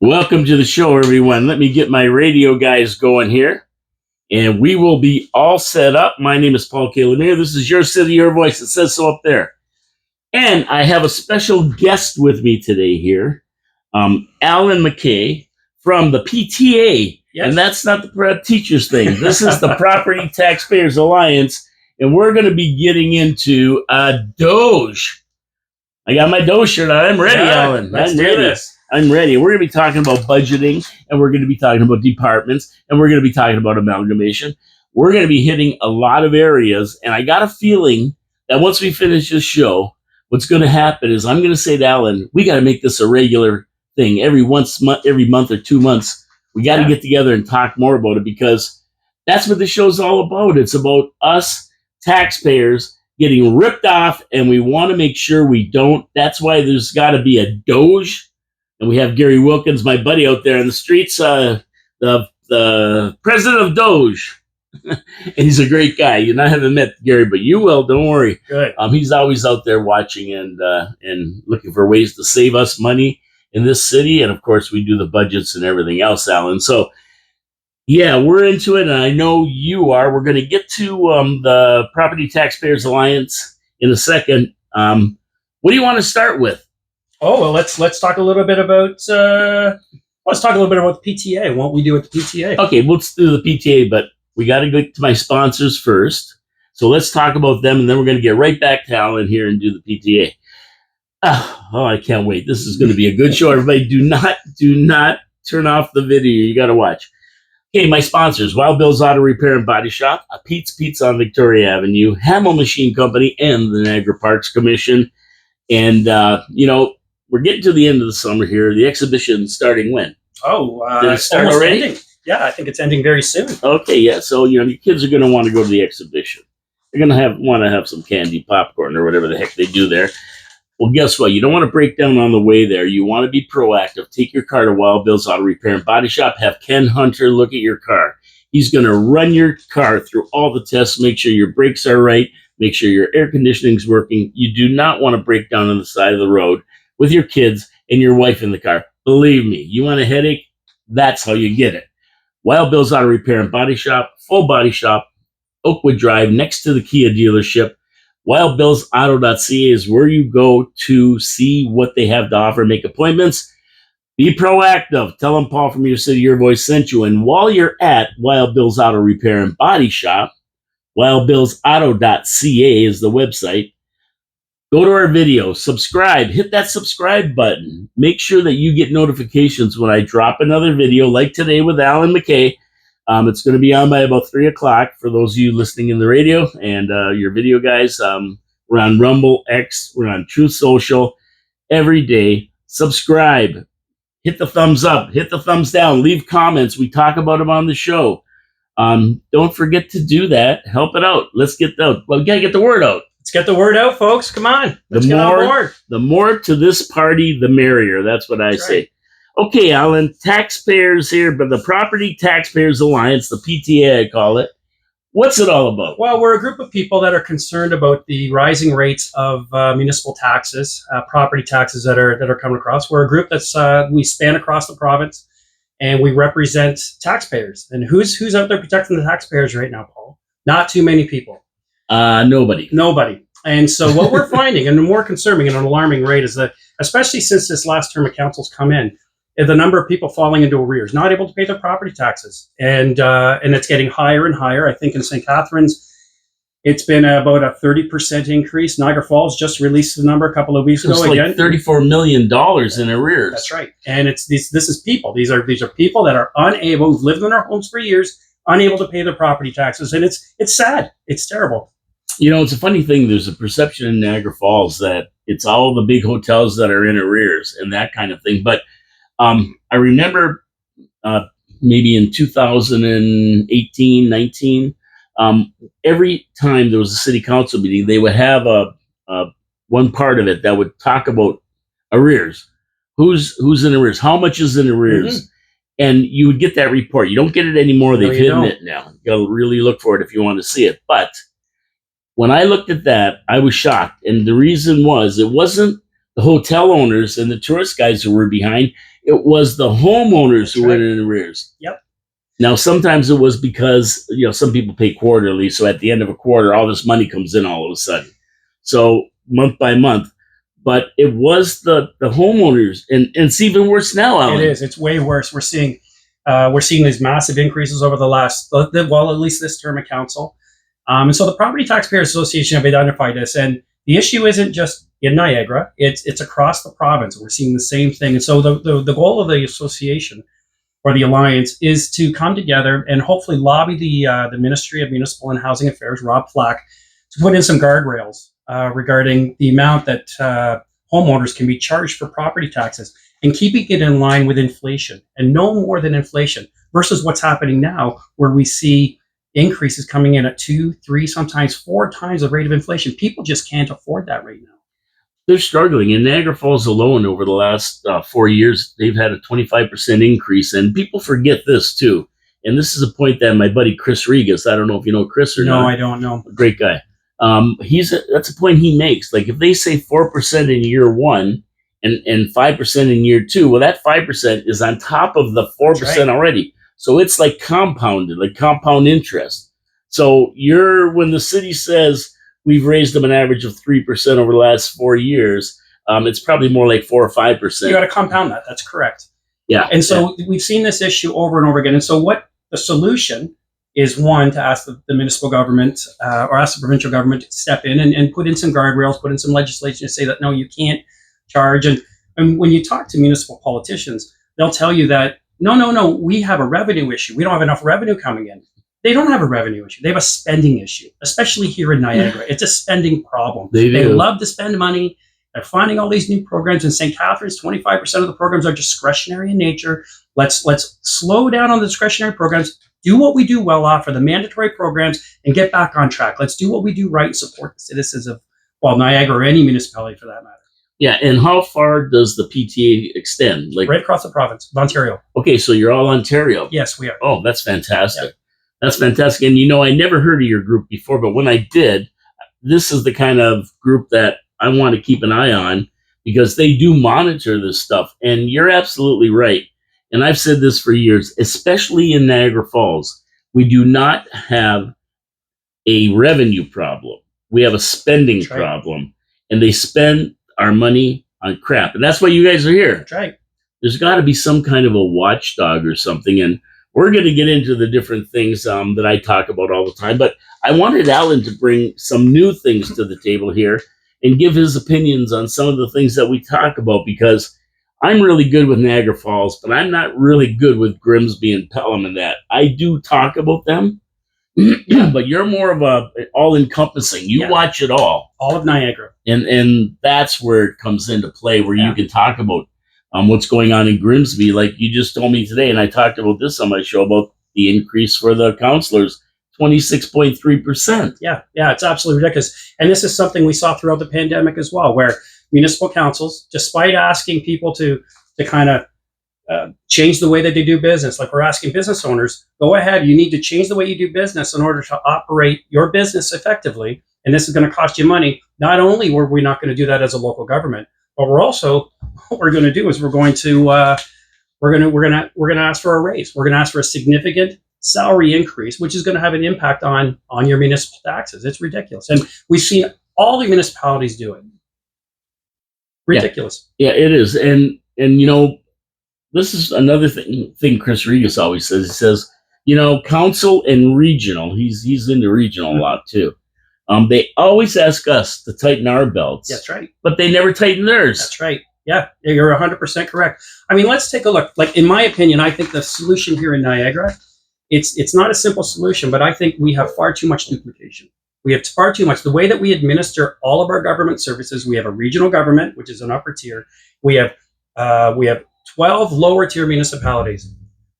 Welcome to the show, everyone. Let me get my radio guys going here, and we will be all set up. My name is Paul K. Lemire. This is your city, your voice. It says so up there. And I have a special guest with me today here, Allen McKay from the PTA. Yes. And that's not the teachers thing. This is the Property Taxpayers Alliance, and we're going to be getting into Doge. I got my Doge shirt on. I'm ready, Allen. I'm ready. I'm ready. We're going to be talking about budgeting, and we're going to be talking about departments, and we're going to be talking about amalgamation. We're going to be hitting a lot of areas, and I got a feeling that once we finish this show, what's going to happen is I'm going to say to Allen, we got to make this a regular thing. Every month or 2 months, we got to get together and talk more about it, because that's what the show's all about. It's about us taxpayers getting ripped off, and we want to make sure we don't. That's why there's got to be a Doge. And we have Gary Wilkins, my buddy out there in the streets, the president of Doge. And he's a great guy. I haven't met Gary, but you will. Don't worry. Good. He's always out there watching and looking for ways to save us money in this city. And, of course, we do the budgets and everything else, Allen. So, yeah, we're into it, and I know you are. We're going to get to the Property Taxpayers Alliance in a second. What do you want to start with? Oh, well, let's talk a little bit about the PTA and what we do with the PTA. Okay, let's do the PTA, but we got to get to my sponsors first. So let's talk about them, and then we're going to get right back to Allen here and do the PTA. Oh, I can't wait. This is going to be a good show. Everybody, do not turn off the video. You got to watch. Okay, my sponsors: Wild Bill's Auto Repair and Body Shop, a Pete's Pizza on Victoria Avenue, Hamel Machine Company, and the Niagara Parks Commission. And, we're getting to the end of the summer here. The exhibition's starting when? Did it start already? Ending. Yeah, I think it's ending very soon. Okay, yeah. So, your kids are going to want to go to the exhibition. They're going to want to have some candy, popcorn, or whatever the heck they do there. Well, guess what? You don't want to break down on the way there. You want to be proactive. Take your car to Wild Bill's Auto Repair and Body Shop. Have Ken Hunter look at your car. He's going to run your car through all the tests, make sure your brakes are right, make sure your air conditioning's working. You do not want to break down on the side of the road with your kids and your wife in the car. Believe me, you want a headache? That's how you get it. Wild Bill's Auto Repair and Body Shop, full body shop, Oakwood Drive, next to the Kia dealership. WildBillsAuto.ca is where you go to see what they have to offer, make appointments. Be proactive. Tell them Paul from Your City, Your Voice sent you. And while you're at Wild Bill's Auto Repair and Body Shop, WildBillsAuto.ca is the website. Go to our video, subscribe, hit that subscribe button. Make sure that you get notifications when I drop another video, like today with Allen McKay. It's going to be on by about 3 o'clock for those of you listening in the radio and your video guys. We're on Rumble, X, we're on Truth Social every day. Subscribe, hit the thumbs up, hit the thumbs down, leave comments. We talk about them on the show. Don't forget to do that. Help it out. Let's get out. Well, we got to get the word out. Let's get the word out, folks. Come on. Let's get on board. The more to this party, the merrier. That's what I say. Right. Okay, Allen, taxpayers here, but the Property Taxpayers Alliance, the PTA I call it. What's it all about? Well, we're a group of people that are concerned about the rising rates of municipal taxes, property taxes that are coming across. We're a group that's we span across the province, and we represent taxpayers. And who's out there protecting the taxpayers right now, Paul? Not too many people. Nobody. And so what we're finding, and the more concerning and an alarming rate, is that, especially since this last term of council's come in, is the number of people falling into arrears, not able to pay their property taxes. And it's getting higher and higher. I think in St. Catharines, it's been about a 30% increase. Niagara Falls just released the number a couple of weeks ago. It's like $34 million in arrears. That's right. And this is people. These are people that are unable, who've lived in their homes for years, unable to pay their property taxes. And it's sad. It's terrible. It's a funny thing. There's a perception in Niagara Falls that it's all the big hotels that are in arrears and that kind of thing. But I remember maybe in 2018, 19, every time there was a city council meeting, they would have one part of it that would talk about arrears. Who's in arrears? How much is in arrears? Mm-hmm. And you would get that report. You don't get it anymore. They've hidden it now. You got to really look for it if you want to see it. But when I looked at that, I was shocked. And the reason was, it wasn't the hotel owners and the tourist guys who were behind. it was the homeowners who That's went right. in arrears. Yep. Now, sometimes it was because, some people pay quarterly. So at the end of a quarter, all this money comes in all of a sudden. So month by month. But it was the homeowners. And it's even worse now, Alan. It is. It's way worse. We're seeing these massive increases over the last, at least this term of council. And so the Property Taxpayer Association have identified this. And the issue isn't just in Niagara. It's across the province. We're seeing the same thing. And so the goal of the association or the alliance is to come together and hopefully lobby the Ministry of Municipal and Housing Affairs, Rob Flack, to put in some guardrails regarding the amount that homeowners can be charged for property taxes and keeping it in line with inflation and no more than inflation versus what's happening now where we see increases coming in at 2, 3, sometimes 4 times the rate of inflation. People just can't afford that right now. They're struggling. In Niagara Falls alone, over the last 4 years, they've had a 25% increase. And people forget this too. And this is a point that my buddy Chris Regas, I don't know if you know Chris or not. No, I don't know. A great guy. That's a point he makes. Like if they say 4% in year one and 5% in year two, well, that 5% is on top of the 4% already. So it's like compounded, like compound interest. So when the city says we've raised them an average of 3% over the last 4 years, it's probably more like 4 or 5%. You got to compound that. That's correct. Yeah. And so we've seen this issue over and over again. And so what the solution is, one, to ask the municipal government or ask the provincial government to step in and put in some guardrails, put in some legislation to say that, no, you can't charge. And when you talk to municipal politicians, they'll tell you that, no, we have a revenue issue. We don't have enough revenue coming in. They don't have a revenue issue. They have a spending issue, especially here in Niagara. It's a spending problem. They love to spend money. They're finding all these new programs in St. Catharines. 25% of the programs are discretionary in nature. Let's slow down on the discretionary programs, do what we do well, offer the mandatory programs, and get back on track. Let's do what we do right and support the citizens of, Niagara or any municipality for that matter. Yeah, and how far does the PTA extend? Like right across the province of Ontario. Okay, so you're all Ontario. Yes, we are. Oh, that's fantastic. Yeah. That's fantastic. And I never heard of your group before, but when I did, this is the kind of group that I want to keep an eye on because they do monitor this stuff. And you're absolutely right. And I've said this for years, especially in Niagara Falls, we do not have a revenue problem. We have a spending problem. And they spend our money on crap. And that's why you guys are here. That's right. There's got to be some kind of a watchdog or something. And we're going to get into the different things that I talk about all the time. But I wanted Alan to bring some new things to the table here and give his opinions on some of the things that we talk about, because I'm really good with Niagara Falls, but I'm not really good with Grimsby and Pelham and that. I do talk about them, but you're more of a all-encompassing. You watch it all. All of Niagara. And that's where it comes into play, where you can talk about what's going on in Grimsby. Like you just told me today, and I talked about this on my show about the increase for the councillors, 26.3%. Yeah, it's absolutely ridiculous. And this is something we saw throughout the pandemic as well, where municipal councils, despite asking people to kind of change the way that they do business, like we're asking business owners, go ahead, you need to change the way you do business in order to operate your business effectively. And this is going to cost you money. Not only were we not going to do that as a local government, but we're also, what we're going to do is we're going to ask for a raise. We're going to ask for a significant salary increase, which is going to have an impact on your municipal taxes. It's ridiculous. And we've seen all the municipalities do it. Ridiculous. Yeah, it is. And this is another thing Chris Regas always says. He says, council and regional, he's into regional a lot too. They always ask us to tighten our belts. That's right. But they never tighten theirs. That's right. Yeah, you're 100% correct. I mean, let's take a look. Like, in my opinion, I think the solution here in Niagara, it's not a simple solution, but I think we have far too much duplication. We have far too much. The way that we administer all of our government services, we have a regional government, which is an upper tier. We have 12 lower tier municipalities.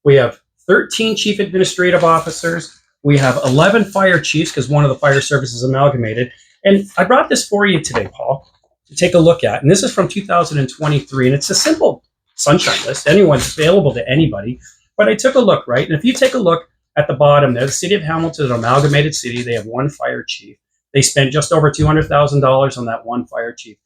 We have 13 chief administrative officers. We have 11 fire chiefs because one of the fire services amalgamated. And I brought this for you today, Paul, to take a look at. And this is from 2023. And it's a simple sunshine list. Anyone's available to anybody. But I took a look, right? And if you take a look at the bottom there, the city of Hamilton is an amalgamated city. They have one fire chief. They spent just over $200,000 on that one fire chief.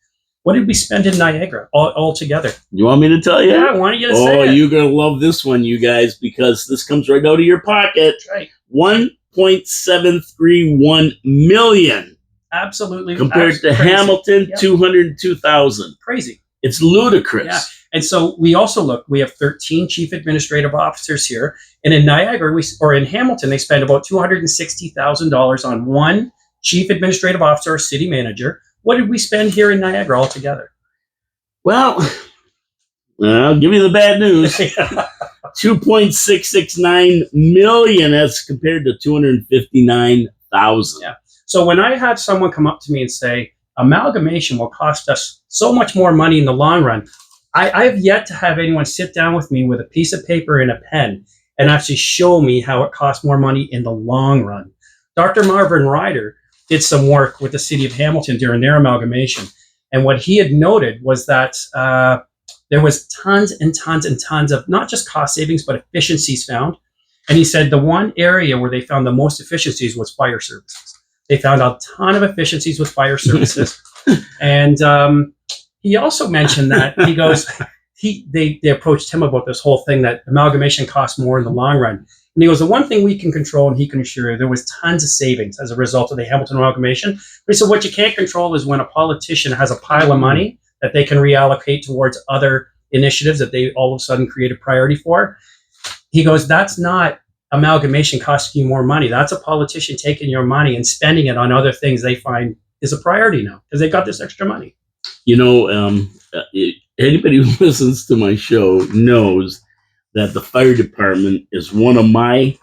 What did we spend in Niagara all together? You want me to tell you? Yeah, I want you to say Oh, it. you're going to love this one, you guys, because this comes right out of your pocket. That's right. $1.731 million. Absolutely. Compared to crazy. Hamilton, Yep. 202,000. Crazy. It's ludicrous. Yeah. And so we also we have 13 chief administrative officers here. And in Niagara, or in Hamilton, they spend about $260,000 on one chief administrative officer or city manager. What did we spend here in Niagara altogether? Well, I'll give you the bad news. $2.669 million as compared to $259,000. Yeah. So when I had someone come up to me and say, amalgamation will cost us so much more money in the long run, I have yet to have anyone sit down with me with a piece of paper and a pen and actually show me how it costs more money in the long run. Dr. Marvin Ryder did some work with the city of Hamilton during their amalgamation. And what he had noted was that there was tons and tons and tons of not just cost savings, but efficiencies found. And he said the one area where they found the most efficiencies was fire services. They found a ton of efficiencies with fire services. And he also mentioned that he goes, they approached him about this whole thing that amalgamation costs more in the long run. And he goes, the one thing we can control and he can assure you, there was tons of savings as a result of the Hamilton amalgamation. But he said, what you can't control is when a politician has a pile of money that they can reallocate towards other initiatives that they all of a sudden create a priority for. He goes, that's not amalgamation costing you more money. That's a politician taking your money and spending it on other things they find is a priority now because they've got this extra money. You know, anybody who listens to my show knows that the fire department is one of my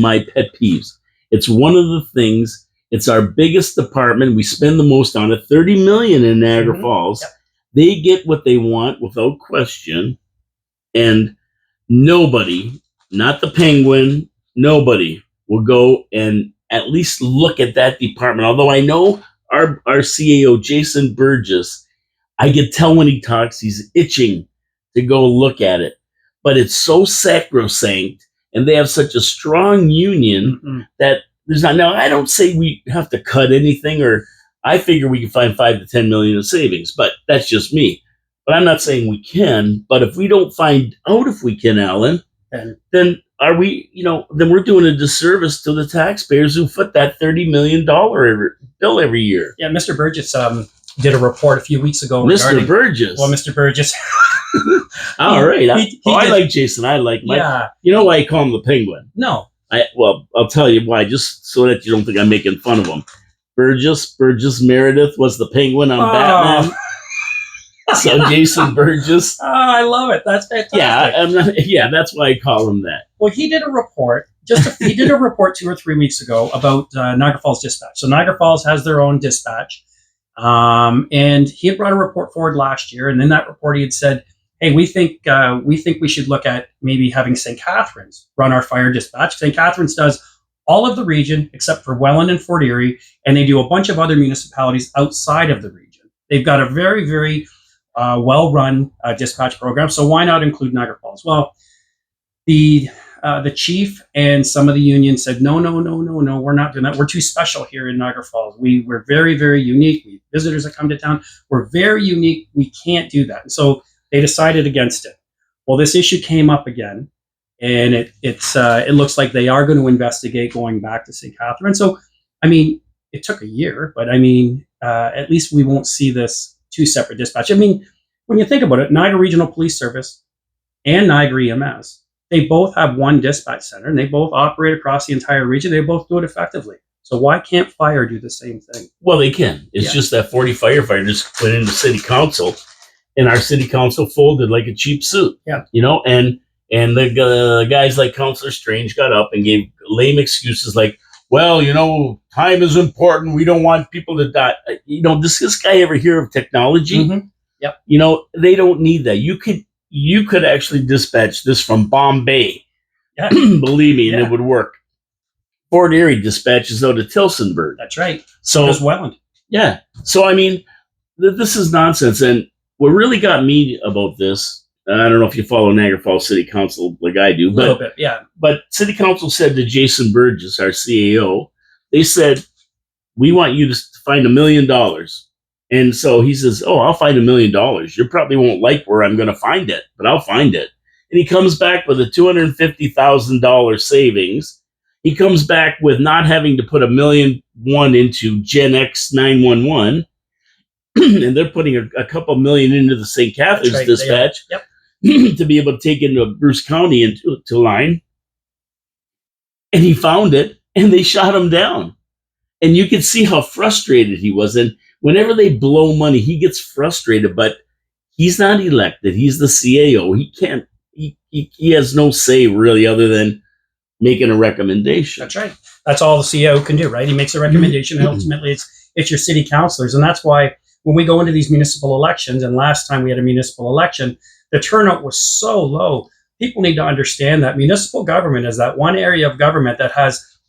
pet peeves. It's one of the things. It's our biggest department. We spend the most on it. $30 million in Niagara Falls. Yep. They get what they want without question, and nobody, not the Penguin, nobody will go and at least look at that department. Although I know our CAO, Jason Burgess, I can tell when he talks, he's itching to go look at it. But it's so sacrosanct, and they have such a strong union that there's not. Now, I don't say we have to cut anything, or I figure we can find 5 to 10 million in savings, but that's just me. But I'm not saying we can. But if we don't find out if we can, Alan, then are we? Then we're doing a disservice to the taxpayers who foot that $30 million bill every year. Yeah, Mr. Burgess did a report a few weeks ago. Mr. Burgess. Well, Mr. Burgess. All right. I like Jason. I like Mike. Yeah. You know why I call him the Penguin? No. I'll tell you why, just so that you don't think I'm making fun of him. Burgess Meredith was the Penguin on Batman. So Jason Burgess. Oh, I love it. That's fantastic. Yeah, that's why I call him that. Well, he did a report. He did a report 2 or 3 weeks ago about Niagara Falls Dispatch. So Niagara Falls has their own dispatch. And he had brought a report forward last year, and in that report he had said, "Hey, we think we should look at maybe having St. Catharines run our fire dispatch. St. Catharines does all of the region except for Welland and Fort Erie, and they do a bunch of other municipalities outside of the region. They've got a very, very well-run dispatch program. So why not include Niagara Falls?" Well, the chief and some of the unions said, no, we're not doing that. We're too special here in Niagara Falls. We're very, very unique. We have visitors that come to town. We're very unique. We can't do that. And so they decided against it. Well, this issue came up again, and it looks like they are going to investigate going back to St. Catharines. So, I mean, it took a year, but I mean, at least we won't see this two separate dispatch. I mean, when you think about it, Niagara Regional Police Service and Niagara EMS, they both have one dispatch center, and they both operate across the entire region. They both do it effectively. So why can't fire do the same thing? Well, they can. It's just that 40 firefighters went into city council, and our city council folded like a cheap suit. Yeah. And the guys like Councillor Strange got up and gave lame excuses like, well, time is important. We don't want people to die. Does this guy ever hear of technology? Mm-hmm. Yep. They don't need that. You could actually dispatch this from Bombay. Yeah. Believe me, and it would work. Fort Erie dispatches out of Tillsonburg. That's right. So does Welland. Yeah. So, I mean, this is nonsense. And what really got me about this, and I don't know if you follow Niagara Falls City Council like I do. A little bit, yeah. But City Council said to Jason Burgess, our CAO, they said, we want you to find $1 million And so he says, "Oh, I'll find $1 million. You probably won't like where I'm going to find it, but I'll find it." And he comes back with a $250,000 savings. He comes back with not having to put $1.1 million into Gen X 911, and they're putting a couple million into the St. Catharines That's right, dispatch to be able to take into Bruce County into line. And he found it, and they shot him down. And you could see how frustrated he was. And whenever they blow money, he gets frustrated. But he's not elected. He's the CAO. He can't. He has no say really, other than making a recommendation. That's right. That's all the CEO can do, right? He makes a recommendation, and ultimately it's your city councilors. And that's why when we go into these municipal elections, and last time we had a municipal election, the turnout was so low. People need to understand that municipal government is that one area of government that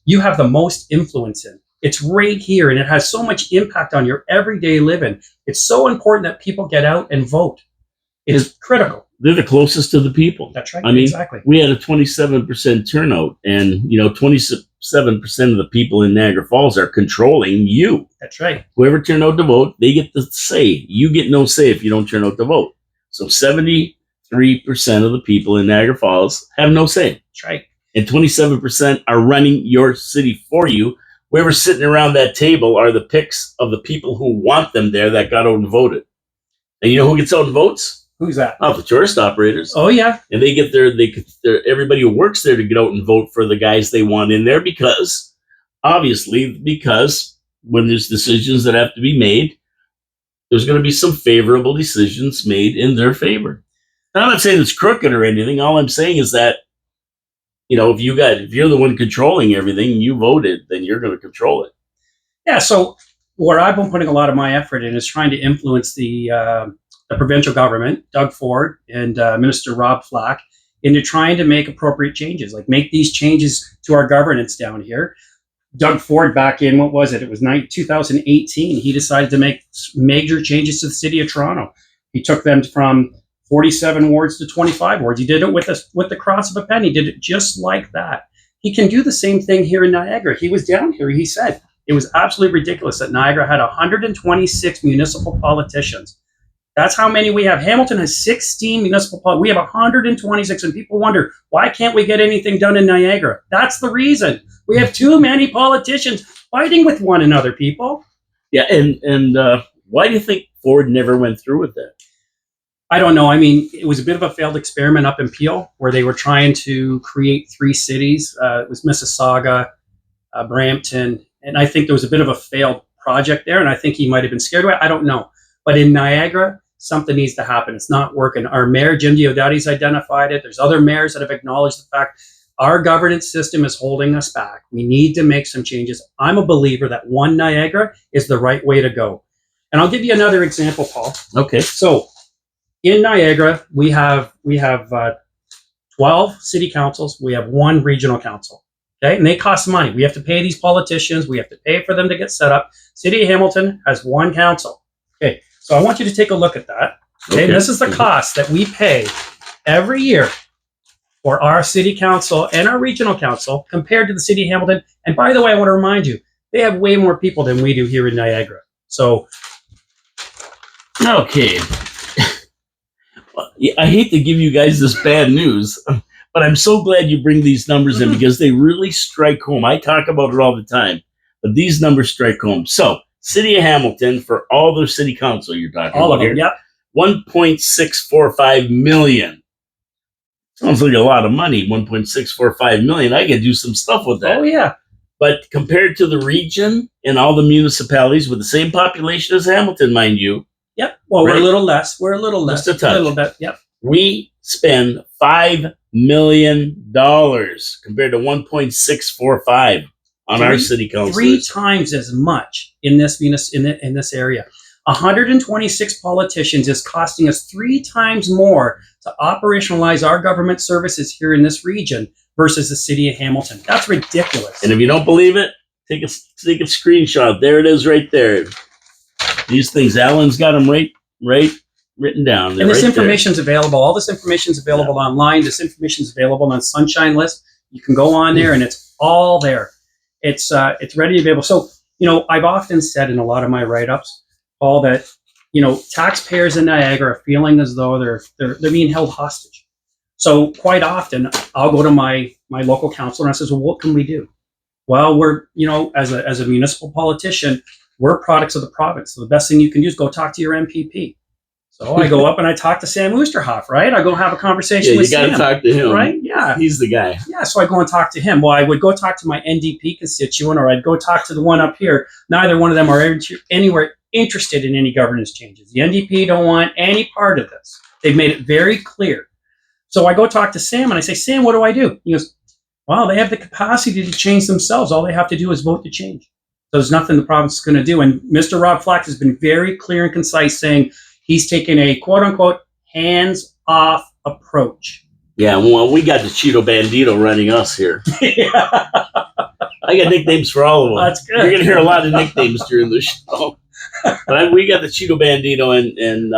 you have the most influence in. It's right here, and it has so much impact on your everyday living. It's so important that people get out and vote. It's critical. They're the closest to the people. That's right. I mean, exactly. We had a 27% turnout, and 27% of the people in Niagara Falls are controlling you. That's right. Whoever turned out to vote, they get the say. You get no say if you don't turn out to vote. So 73% of the people in Niagara Falls have no say. That's right. And 27% are running your city for you. Whoever's sitting around that table are the picks of the people who want them there that got out and voted. And you know who gets out and votes? Who's that? Oh, the tourist operators. Oh, yeah. And they get everybody who works there to get out and vote for the guys they want in there because when there's decisions that have to be made, there's going to be some favorable decisions made in their favor. Now, I'm not saying it's crooked or anything. All I'm saying is that, if you're the one controlling everything and you voted, then you're going to control it. Yeah. So where I've been putting a lot of my effort in is trying to influence the provincial government, Doug Ford and Minister Rob Flack, into trying to make appropriate changes, like make these changes to our governance down here. Doug Ford, back in, what was it? It was 2018. He decided to make major changes to the city of Toronto. He took them from 47 wards to 25 wards. He did it with the cross of a pen. He did it just like that. He can do the same thing here in Niagara. He was down here. He said it was absolutely ridiculous that Niagara had 126 municipal politicians. That's how many we have. Hamilton has 16 municipal politicians. We have 126, and people wonder, why can't we get anything done in Niagara? That's the reason. We have too many politicians fighting with one another, people. Yeah, and why do you think Ford never went through with that? I don't know. I mean, it was a bit of a failed experiment up in Peel where they were trying to create 3 cities. It was Mississauga, Brampton, and I think there was a bit of a failed project there, and I think he might have been scared away. I don't know. But in Niagara, something needs to happen. It's not working. Our mayor, Jim Diodati's identified it. There's other mayors that have acknowledged the fact our governance system is holding us back. We need to make some changes. I'm a believer that one Niagara is the right way to go. And I'll give you another example, Paul. Okay. So in Niagara, we have 12 city councils. We have 1 regional council. Okay, and they cost money. We have to pay these politicians. We have to pay for them to get set up. City of Hamilton has 1 council. Okay, so I want you to take a look at that. Okay, this is the cost that we pay every year for our city council and our regional council compared to the city of Hamilton. And by the way, I want to remind you, they have way more people than we do here in Niagara. So, okay. I hate to give you guys this bad news, but I'm so glad you bring these numbers in because they really strike home. I talk about it all the time, but these numbers strike home. So, City of Hamilton, for all their city council you're talking all about of them, here, yep. $1.645 million. Sounds like a lot of money, $1.645 million. I could do some stuff with that. Oh, yeah. But compared to the region and all the municipalities with the same population as Hamilton, mind you. Yep. Well, right? We're a little less. We're a little less. Just a touch. A little bit. Yep. We spend $5 million compared to 1.645 on our city council. 3 times as much in this in this area. 126 politicians is costing us 3 times more to operationalize our government services here in this region versus the city of Hamilton. That's ridiculous. And if you don't believe it, take a screenshot. There it is, right there. These things, Allen's got them right written down. And this information is available. All this information is available online. This information is available on Sunshine List. You can go on there, and it's all there. It's ready to be able. So, I've often said in a lot of my write-ups, Paul, that taxpayers in Niagara are feeling as though they're being held hostage. So quite often, I'll go to my local councilor and I says, "Well, what can we do?" Well, we're as a municipal politician, we're products of the province. So the best thing you can do is go talk to your MPP. So I go up and I talk to Sam Oosterhoff, right? I go have a conversation with Sam. You got to talk to him, right? Yeah, he's the guy. Yeah, so I go and talk to him. Well, I would go talk to my NDP constituent, or I'd go talk to the one up here. Neither one of them are anywhere interested in any governance changes. The NDP don't want any part of this. They've made it very clear. So I go talk to Sam and I say, "Sam, what do I do?" He goes, "Well, they have the capacity to change themselves. All they have to do is vote to change. So there's nothing the province is going to do." And Mr. Rob Flack has been very clear and concise, saying he's taken a quote-unquote hands-off approach. Yeah, well, we got the Cheeto Bandito running us here. Yeah. I got nicknames for all of them. That's good. You're going to hear a lot of nicknames during the show. But we got the Cheeto Bandito, and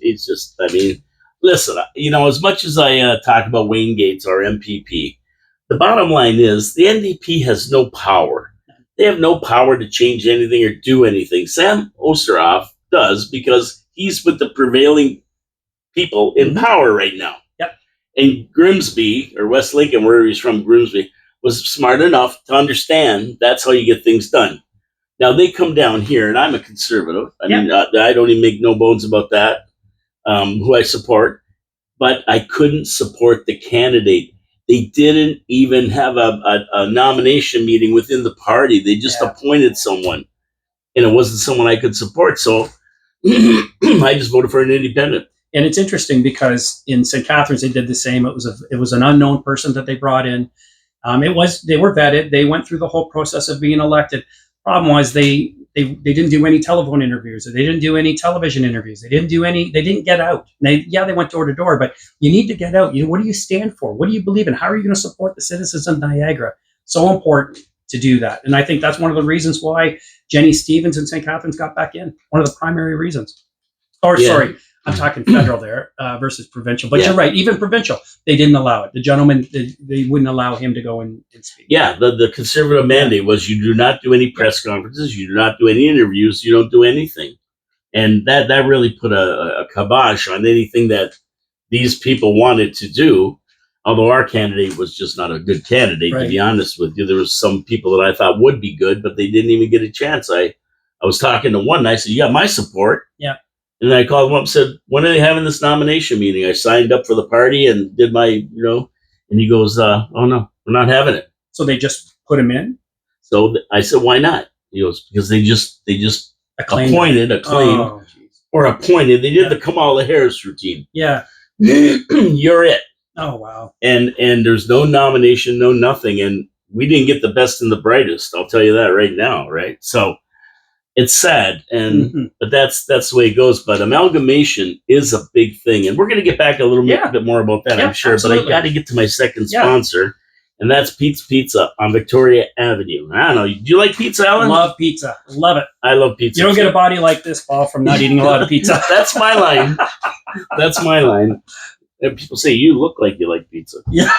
it's just, listen, as much as I talk about Wayne Gates, our MPP, the bottom line is the NDP has no power. They have no power to change anything or do anything. Sam Oosterhoff does, because he's with the prevailing people in power right now. Yep. And Grimsby, or West Lincoln, wherever he's from, Grimsby, was smart enough to understand that's how you get things done. Now, they come down here, and I'm a conservative. I don't even make no bones about that, who I support. But I couldn't support the candidate. They didn't even have a nomination meeting within the party. They just appointed someone, and it wasn't someone I could support. So I just voted for an independent. And it's interesting because in St. Catharines they did the same. It was an unknown person that they brought in. They were vetted. They went through the whole process of being elected. Problem was they didn't do any telephone interviews. They didn't do any television interviews. They didn't get out. They went door to door, but you need to get out. What do you stand for? What do you believe in? How are you going to support the citizens of Niagara? So important to do that. And I think that's one of the reasons why Jenny Stevens in St. Catharines got back in. One of the primary reasons. Sorry, I'm talking federal there versus provincial. But you're right. Even provincial, they didn't allow it. The gentleman, they wouldn't allow him to go and speak. Yeah, the conservative mandate was you do not do any press conferences. You do not do any interviews. You don't do anything. And that really put a kibosh on anything that these people wanted to do. Although our candidate was just not a good candidate, to be honest with you. There was some people that I thought would be good, but they didn't even get a chance. I was talking to one, and I said, "You got my support." Yeah. And then I called him up and said, "When are they having this nomination meeting?" I signed up for the party and did my, and he goes, "Oh no, we're not having it." So they just put him in? So I said, "Why not?" He goes, "Because they just appointed. They did the Kamala Harris routine. Yeah. You're it. Oh, wow. And there's no nomination, no nothing. And we didn't get the best and the brightest. I'll tell you that right now. Right. So it's sad. But that's the way it goes. But amalgamation is a big thing. And we're going to get back a little bit more about that, I'm sure. Absolutely. But I got to get to my second sponsor. And that's Pete's Pizza on Victoria Avenue. I don't know. Do you like pizza, Alan? Love pizza. Love it. I love pizza. You don't get a body like this, Paul, from not eating a lot of pizza. That's my line. That's my line. And people say, "You look like you like pizza." Yeah.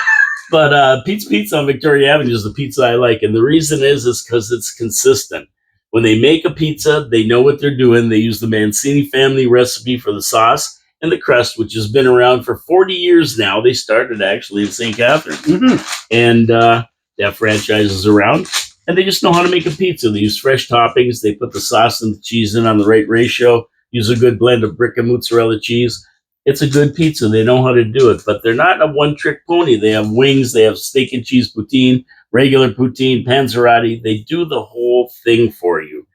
But Pete's Pizza on Victoria Avenue is the pizza I like. And the reason is because it's consistent. When they make a pizza, they know what they're doing. They use the Mancini family recipe for the sauce and the crust, which has been around for 40 years now. They started actually in St. Catharines. And they have franchises around. And they just know how to make a pizza. They use fresh toppings. They put the sauce and the cheese in on the right ratio. Use a good blend of brick and mozzarella cheese. It's a good pizza. They know how to do it. But they're not a one-trick pony. They have wings. They have steak and cheese poutine, regular poutine, panzerotti. They do the whole thing for you.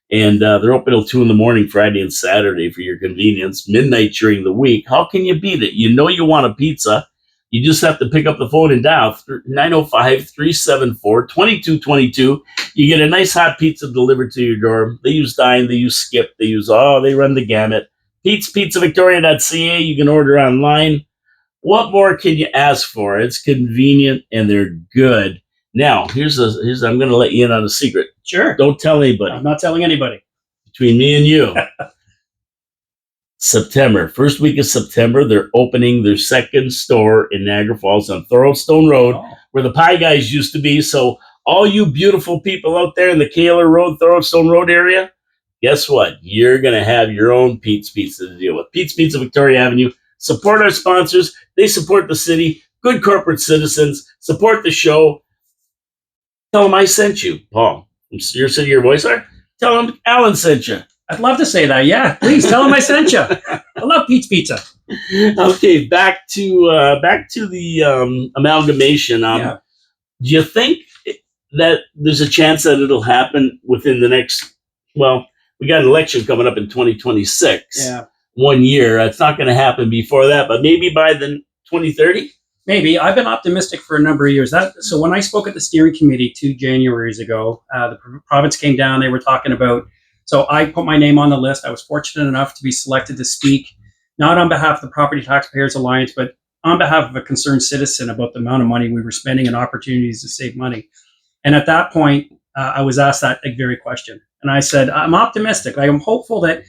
And they're open till 2 in.the morning, Friday and Saturday for your convenience, midnight during the week. How can you beat it? You know you want a pizza. You just have to pick up the phone and dial 905-374-2222. You get a nice hot pizza delivered to your door. They use Dine. They use Skip. They run the gamut. Pete's Pizza Victoria.ca. You can order online. What more can you ask for? It's convenient and they're good. Now, here's I'm going to let you in on a secret. Sure. Don't tell anybody. I'm not telling anybody. Between me and you. First week of September, they're opening their second store in Niagara Falls on Thoroldstone Road, where the Pie Guys used to be. So all you beautiful people out there in the Kaler Road, Thoroldstone Road area, guess what? You're going to have your own Pete's Pizza to deal with. Pete's Pizza, Victoria Avenue. Support our sponsors. They support the city. Good corporate citizens. Support the show. Tell them I sent you, Paul. Your City Your Voice are. Tell them Alan sent you. I'd love to say that. Yeah, please tell them I sent you. I love Pete's Pizza. Okay, back to the amalgamation. Yeah. Do you think that there's a chance that it'll happen within the next? Well, we got an election coming up in 2026. Yeah. 1 year. It's not going to happen before that, but maybe by the 2030. Maybe. I've been optimistic for a number of years. So when I spoke at the steering committee 2 Januaries ago, the province came down. They were talking about. So I put my name on the list. I was fortunate enough to be selected to speak, not on behalf of the Property Taxpayers Alliance, but on behalf of a concerned citizen about the amount of money we were spending and opportunities to save money. And at that point, I was asked that very question. And I said, I'm optimistic. I'm hopeful that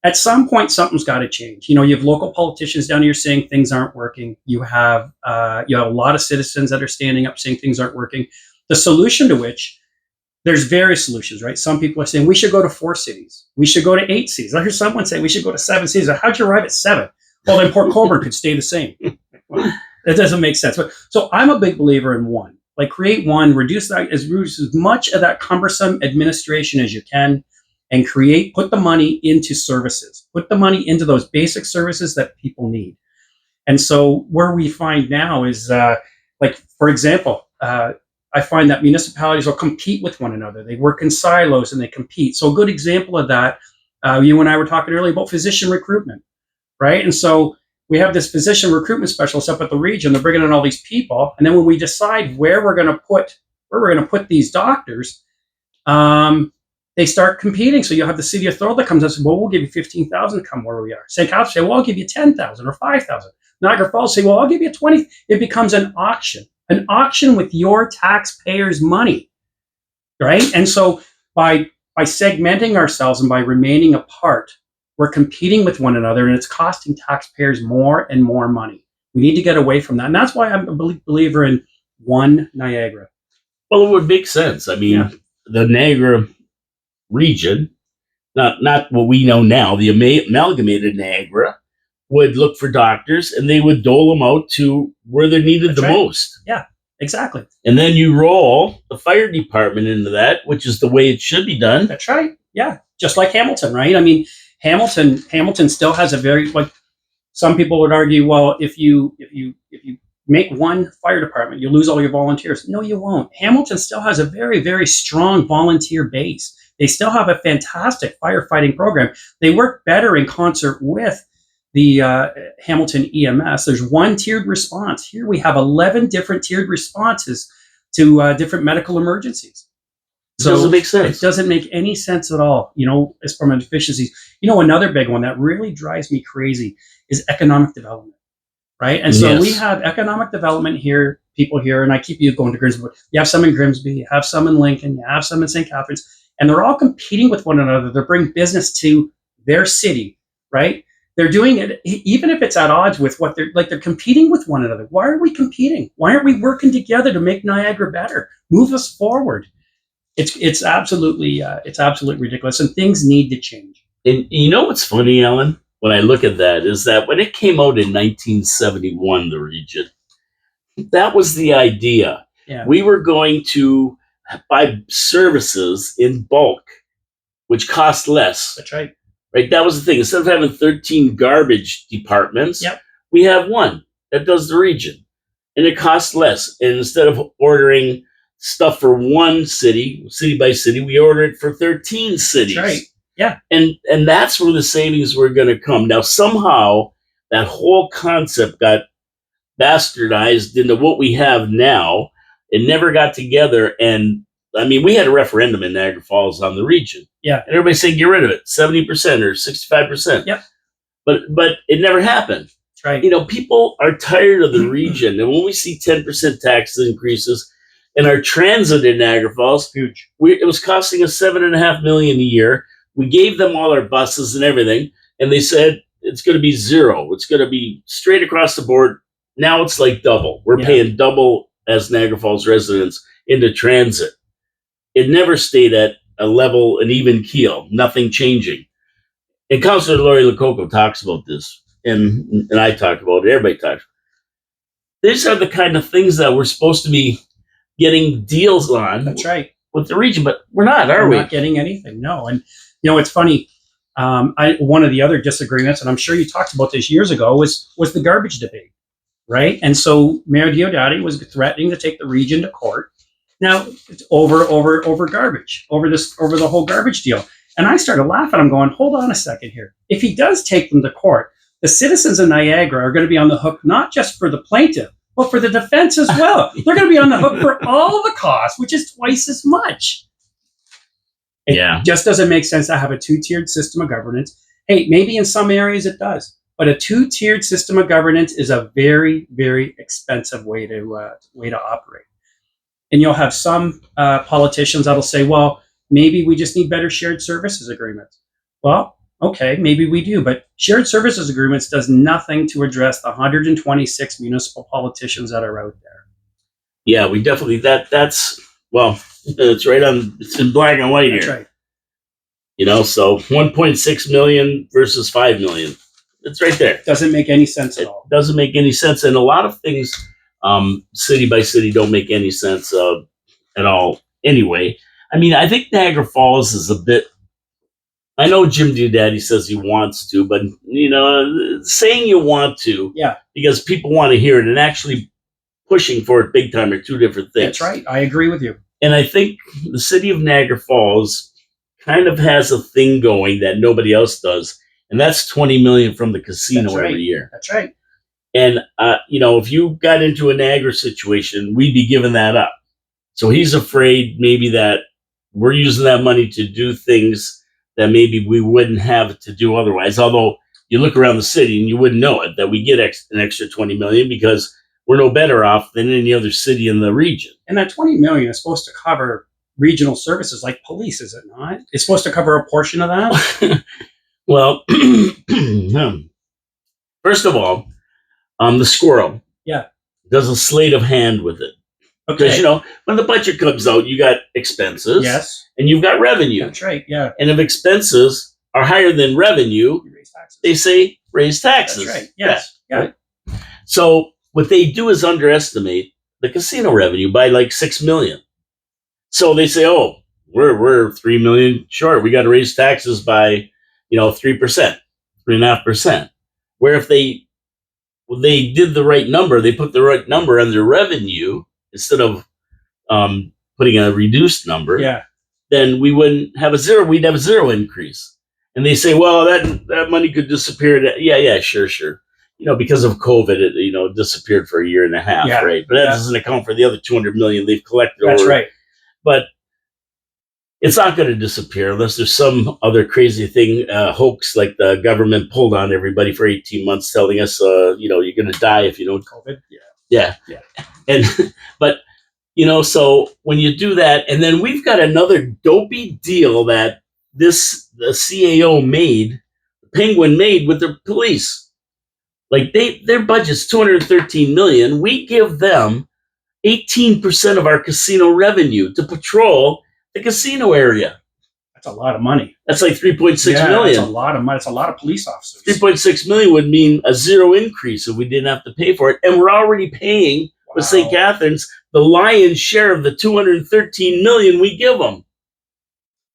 at some point, something's got to change. You have local politicians down here saying things aren't working. You have a lot of citizens that are standing up saying things aren't working. The solution to which, there's various solutions, right? Some people are saying we should go to 4 cities. We should go to 8 cities. I hear someone say we should go to 7 cities. How'd you arrive at 7? Well, then Port Colborne could stay the same. That doesn't make sense. So I'm a big believer in one. Like create one, reduce as much of that cumbersome administration as you can, and put the money into services. Put the money into those basic services that people need. And so where we find now is, for example, I find that municipalities will compete with one another. They work in silos and they compete. So a good example of that, you and I were talking earlier about physician recruitment, right? And so we have this physician recruitment specialist up at the region. They're bringing in all these people, and then when we decide where we're going to put these doctors, they start competing. So you'll have the city of Thorold that comes and says, well, we'll give you 15,000 to come where we are. St. Catharines say, well, I'll give you 10,000 or 5,000. Niagara Falls say, well, I'll give you 20. It becomes an auction with your taxpayers' money, right? And so by segmenting ourselves and by remaining apart, we're competing with one another, and it's costing taxpayers more and more money. We need to get away from that. And that's why I'm a believer in one Niagara. Well, it would make sense. I mean, the Niagara region, not what we know now, the amalgamated Niagara, would look for doctors, and they would dole them out to where they're needed the most. Yeah, exactly. And then you roll the fire department into that, which is the way it should be done. That's right. Yeah, just like Hamilton, right? I mean, Hamilton still has a very, some people would argue, well, if you make one fire department, you lose all your volunteers. No, you won't. Hamilton still has a very, very strong volunteer base. They still have a fantastic firefighting program. They work better in concert with the Hamilton EMS. There's one tiered response. Here we have 11 different tiered responses to different medical emergencies. So it doesn't make sense. It doesn't make any sense at all, as from an efficiency. Another big one that really drives me crazy is economic development, right? And so we have economic development here, people here, and I keep you going to Grimsby. You have some in Grimsby, you have some in Lincoln, you have some in St. Catharines, and they're all competing with one another. They're bringing business to their city, right? They're doing it, even if it's at odds with what they're competing with one another. Why are we competing? Why aren't we working together to make Niagara better? Move us forward. It's absolutely ridiculous, and things need to change. And you know what's funny, Alan? When I look at that, is that when it came out in 1971, the region, that was the idea. Yeah. We were going to buy services in bulk, which cost less. That's right. Right, that was the thing. Instead of having 13 garbage departments, we have one that does the region, and it costs less. And instead of ordering stuff for one city by city, we order it for 13 cities. That's right. Yeah. And that's where the savings were going to come. Now, somehow, that whole concept got bastardized into what we have now. It never got together. And, I mean, we had a referendum in Niagara Falls on the region. Yeah. And everybody said, get rid of it, 70% or 65%. Yep. But it never happened. That's right. People are tired of the region. And when we see 10% tax increases, and our transit in Niagara Falls, huge. It was costing us $7.5 million a year. We gave them all our buses and everything, and they said it's going to be zero. It's going to be straight across the board. Now it's like double. We're paying double as Niagara Falls residents into transit. It never stayed at a level, an even keel, nothing changing. And Councilor Lori Lococo talks about this, and I talk about it. Everybody talks. These are the kind of things that we're supposed to be getting deals on. That's right. With the region, but we're not, are we? We're not getting anything. No. And it's funny. One of the other disagreements, and I'm sure you talked about this years ago, was the garbage debate, right? And so Mayor Diodati was threatening to take the region to court. Now it's over garbage, over the whole garbage deal. And I started laughing. I'm going, hold on a second here. If he does take them to court, the citizens of Niagara are going to be on the hook, not just for the plaintiff, but for the defense as well. They're going to be on the hook for all the costs, which is twice as much. It just doesn't make sense to have a two-tiered system of governance. Hey, maybe in some areas it does, but a two-tiered system of governance is a very, very expensive way to operate. And you'll have some politicians that'll say, well, maybe we just need better shared services agreements. Well, okay, maybe we do, but shared services agreements does nothing to address the 126 municipal politicians that are out there. Yeah, we definitely, that's it's right on, it's in black and white That's here. Right. So 1.6 million versus 5 million. It's right there. Doesn't make any sense at all. It doesn't make any sense. And a lot of things, city by city, don't make any sense at all anyway. I mean, I think Niagara Falls is a bit, I know Jim Diodati says he wants to, but, saying you want to, because people want to hear it, and actually pushing for it big time are two different things. That's right. I agree with you. And I think the city of Niagara Falls kind of has a thing going that nobody else does, and that's $20 million from the casino every year. That's right. And, if you got into a Niagara situation, we'd be giving that up. So he's afraid maybe that we're using that money to do things that maybe we wouldn't have to do otherwise. Although you look around the city and you wouldn't know it, that we get an extra $20 million because we're no better off than any other city in the region. And that $20 million is supposed to cover regional services like police, is it not? It's supposed to cover a portion of that? Well, first of all, the squirrel does a sleight of hand with it. Okay. Because, when the budget comes out, you got expenses. Yes. And you've got revenue. That's right, yeah. And if expenses are higher than revenue, You raise taxes. they say raise taxes. That's right, yes. Yeah. Right? So what they do is underestimate the casino revenue by like $6 million. So they say, oh, we're $3 million short. We got to raise taxes by 3%, 3.5%. Where if they did the right number, they put the right number on their revenue instead of putting a reduced number, then we wouldn't have a zero. We'd have a zero increase. And they say, well, that money could disappear. Sure. Because of COVID, it disappeared for a year and a half, right? But that doesn't account for the other $200 million they've collected. That's right. But it's not going to disappear unless there's some other crazy thing, hoax, like the government pulled on everybody for 18 months telling us, you're going to die if you don't. COVID? Yeah. And, but, so when you do that, and then we've got another dopey deal that the CAO made, Penguin made with the police. Like their budget's $213 million. We give them 18% of our casino revenue to patrol the casino area. That's a lot of money. That's like $3.6 million. That's a lot of money. It's a lot of police officers. $3.6 million would mean a zero increase if we didn't have to pay for it. And we're already paying with St. Catharines the lion's share of the $213 million we give them.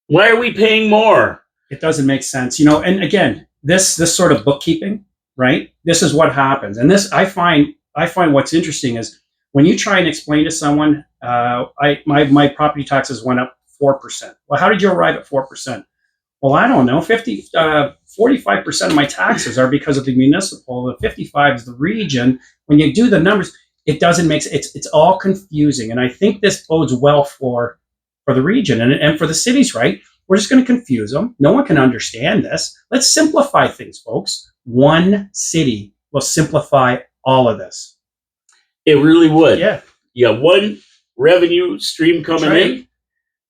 Why are we paying more? It doesn't make sense. And again, this sort of bookkeeping, right? This is what happens. And this, I find what's interesting is when you try and explain to someone, my property taxes went up 4%. Well, how did you arrive at 4%? Well, I don't know. 45% of my taxes are because of the municipal. The 55 is the region. When you do the numbers, it doesn't make sense. It's all confusing. And I think this bodes well for the region and for the cities, right? We're just going to confuse them. No one can understand this. Let's simplify things, folks. One city will simplify all of this. It really would. Yeah. You have one revenue stream coming in,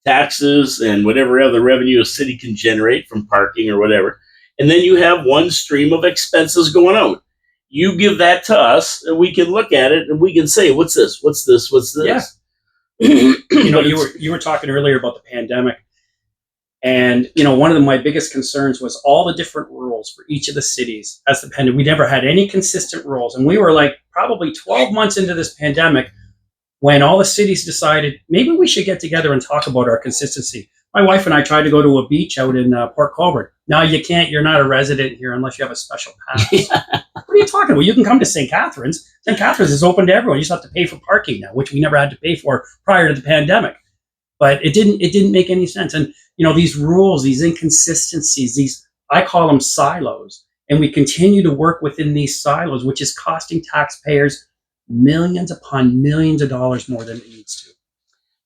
taxes and whatever other revenue a city can generate from parking or whatever. And then you have one stream of expenses going out. You give that to us and we can look at it and we can say, what's this? What's this? What's this? Yeah. You were talking earlier about the pandemic. And, one of my biggest concerns was all the different rules for each of the cities as the pandemic. We never had any consistent rules. And we were like probably 12 months into this pandemic when all the cities decided maybe we should get together and talk about our consistency. My wife and I tried to go to a beach out in Port Colborne. No, you can't. You're not a resident here unless you have a special pass. What are you talking about? You can come to St. Catharines. St. Catharines is open to everyone. You just have to pay for parking now, which we never had to pay for prior to the pandemic. But it didn't make any sense. And, these rules, these inconsistencies, I call them silos. And we continue to work within these silos, which is costing taxpayers millions upon millions of dollars more than it needs to.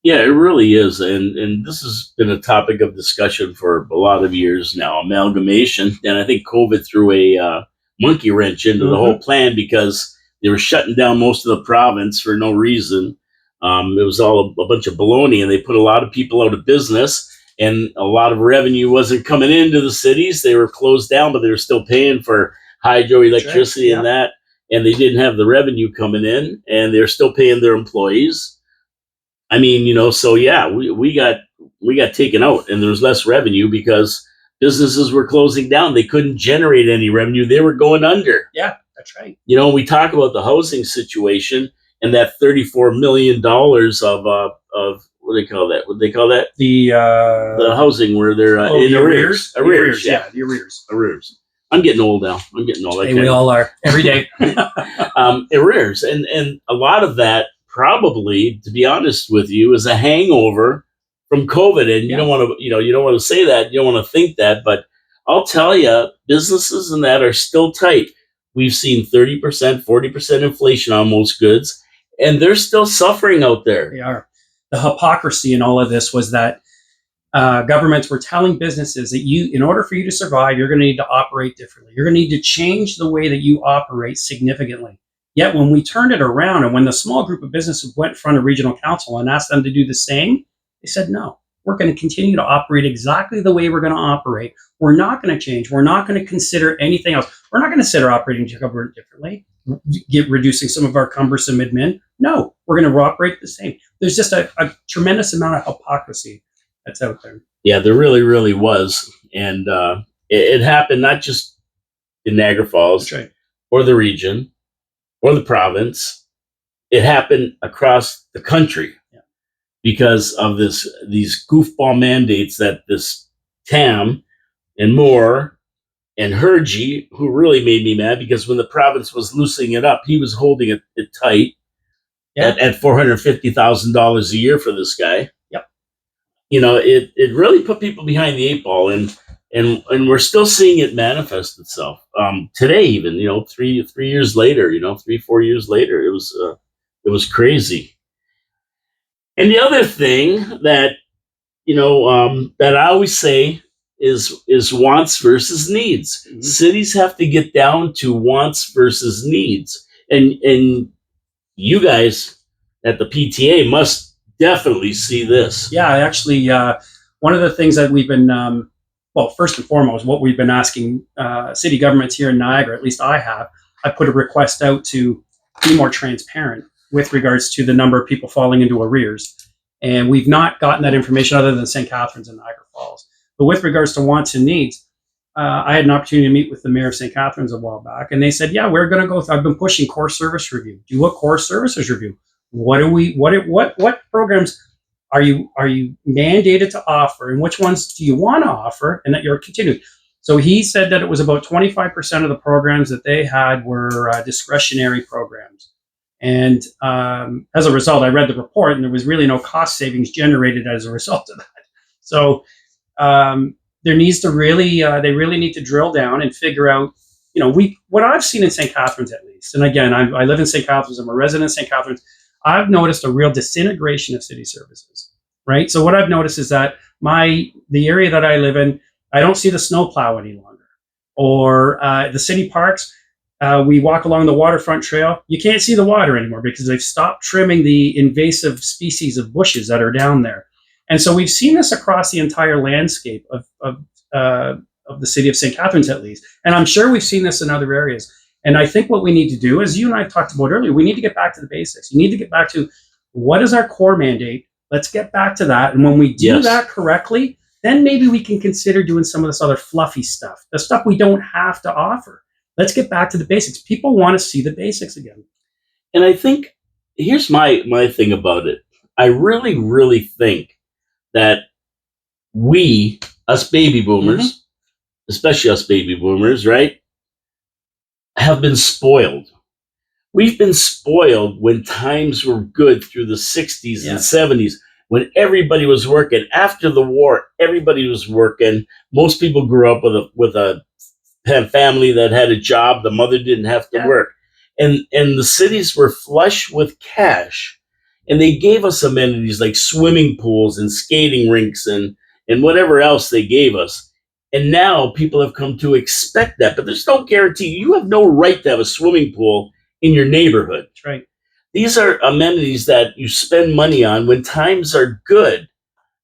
Yeah, it really is. And this has been a topic of discussion for a lot of years now, amalgamation. And I think COVID threw a monkey wrench into the whole plan because they were shutting down most of the province for no reason. It was all a bunch of baloney, and they put a lot of people out of business, and a lot of revenue wasn't coming into the cities. They were closed down, but they were still paying for hydro, electricity, and that. And they didn't have the revenue coming in, and they're still paying their employees. I mean, so yeah, we got taken out, and there was less revenue because businesses were closing down. They couldn't generate any revenue. They were going under. Yeah, that's right. We talk about the housing situation and that $34 million of what do they call that? What do they call that? The housing where they're in arrears. Arrears, yeah, the arrears. Arrears. I'm getting old now. Hey, we all are every day. Arrears, and a lot of that probably, to be honest with you, is a hangover from COVID. And you don't want to, you don't want to say that, you don't want to think that, but I'll tell you, businesses and that are still tight. We've seen 30%, 40% inflation on most goods, and they're still suffering out there. They are. The hypocrisy in all of this was that governments were telling businesses that in order for you to survive, you're going to need to operate differently. You're going to need to change the way that you operate significantly. Yet when we turned it around and when the small group of businesses went in front of regional council and asked them to do the same, they said, no, we're going to continue to operate exactly the way we're going to operate. We're not going to change. We're not going to consider anything else. We're not going to consider operating differently, reducing some of our cumbersome admin. No, we're going to operate the same. There's just a tremendous amount of hypocrisy that's out there. Yeah, there really, really was. And it happened not just in Niagara Falls or the region or the province. It happened across the country because of these goofball mandates that this Tam and Moore and Hergy, who really made me mad because when the province was loosening it up, he was holding it tight at $450,000 a year for this guy. Yep. It really put people behind the eight ball, and we're still seeing it manifest itself today. Even 3 years later, 3-4 years later, it was crazy. And the other thing that that I always say is wants versus needs. Mm-hmm. Cities have to get down to wants versus needs, and you guys at the PTA must definitely see this. Yeah, actually, one of the things that we've been, first and foremost, what we've been asking city governments here in Niagara, at least I put a request out to be more transparent with regards to the number of people falling into arrears. And we've not gotten that information other than St. Catharines and Niagara Falls. But with regards to wants and needs, I had an opportunity to meet with the mayor of St. Catharines a while back, and they said, yeah, we're going to go I've been pushing core service review. Do a core services review. What programs are you mandated to offer, and which ones do you want to offer, and that you're continuing? So he said that it was about 25% of the programs that they had were discretionary programs. And as a result, I read the report, and there was really no cost savings generated as a result of that. So there needs to they really need to drill down and figure out, what I've seen in St. Catharines at least. And again, I live in St. Catharines. I'm a resident of St. Catharines. I've noticed a real disintegration of city services, right? So what I've noticed is that the area that I live in, I don't see the snowplow any longer, or the city parks. We walk along the waterfront trail. You can't see the water anymore because they've stopped trimming the invasive species of bushes that are down there. And so we've seen this across the entire landscape of the city of St. Catharines, at least. And I'm sure we've seen this in other areas. And I think what we need to do, as you and I talked about earlier, we need to get back to the basics. You need to get back to what is our core mandate. Let's get back to that. And when we do that correctly, then maybe we can consider doing some of this other fluffy stuff, the stuff we don't have to offer. Let's get back to the basics. People want to see the basics again. And I think here's my thing about it. I really, really think that we, us baby boomers, especially us baby boomers, right, have been spoiled. We've been spoiled when times were good through the 60s and 70s, when everybody was working. After the war, everybody was working. Most people grew up with a family that had a job. The mother didn't have to work. And the cities were flush with cash. And they gave us amenities like swimming pools and skating rinks and whatever else they gave us. And now people have come to expect that. But there's no guarantee. You have no right to have a swimming pool in your neighborhood. That's right. These are amenities that you spend money on when times are good.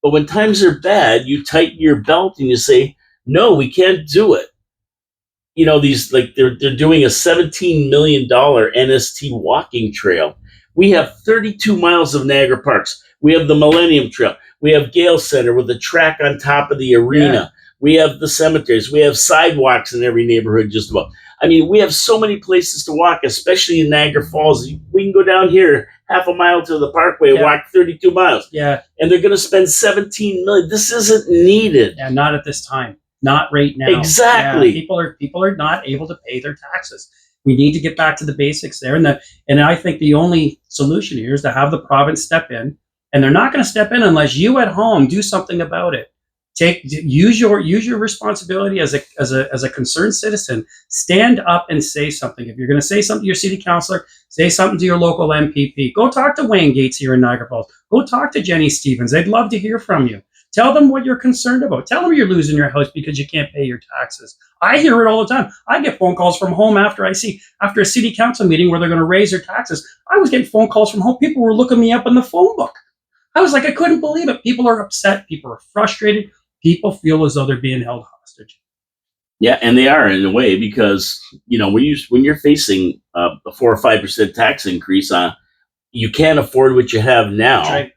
But when times are bad, you tighten your belt and you say, no, we can't do it. You know, these, like, they're doing a $17 million NST walking trail. We have 32 miles of Niagara Parks. We have the Millennium Trail. We have Gale Center with a track on top of the arena. Yeah. We have the cemeteries. We have sidewalks in every neighborhood just about. I mean, we have so many places to walk, especially in Niagara Falls. We can go down here half a mile to the Parkway and walk 32 miles. Yeah. And they're going to spend $17 million. This isn't needed. Yeah, not at this time. Not right now. Exactly. Yeah, people are not able to pay their taxes. We need to get back to the basics there. And I think the only solution here is to have the province step in. And they're not going to step in unless you at home do something about it. Use your responsibility as a concerned citizen. Stand up and say something. If you're going to say something to your city councilor, say something to your local MPP. Go talk to Wayne Gates here in Niagara Falls. Go talk to Jenny Stevens. They'd love to hear from you. Tell them what you're concerned about. Tell them you're losing your house because you can't pay your taxes. I hear it all the time. I get phone calls from home after a city council meeting where they're going to raise their taxes. I was getting phone calls from home. People were looking me up in the phone book. I was like, I couldn't believe it. People are upset. People are frustrated. People feel as though they're being held hostage. Yeah, and they are in a way because, you know, when you're facing a 4 or 5% tax increase, you can't afford what you have now. That's right.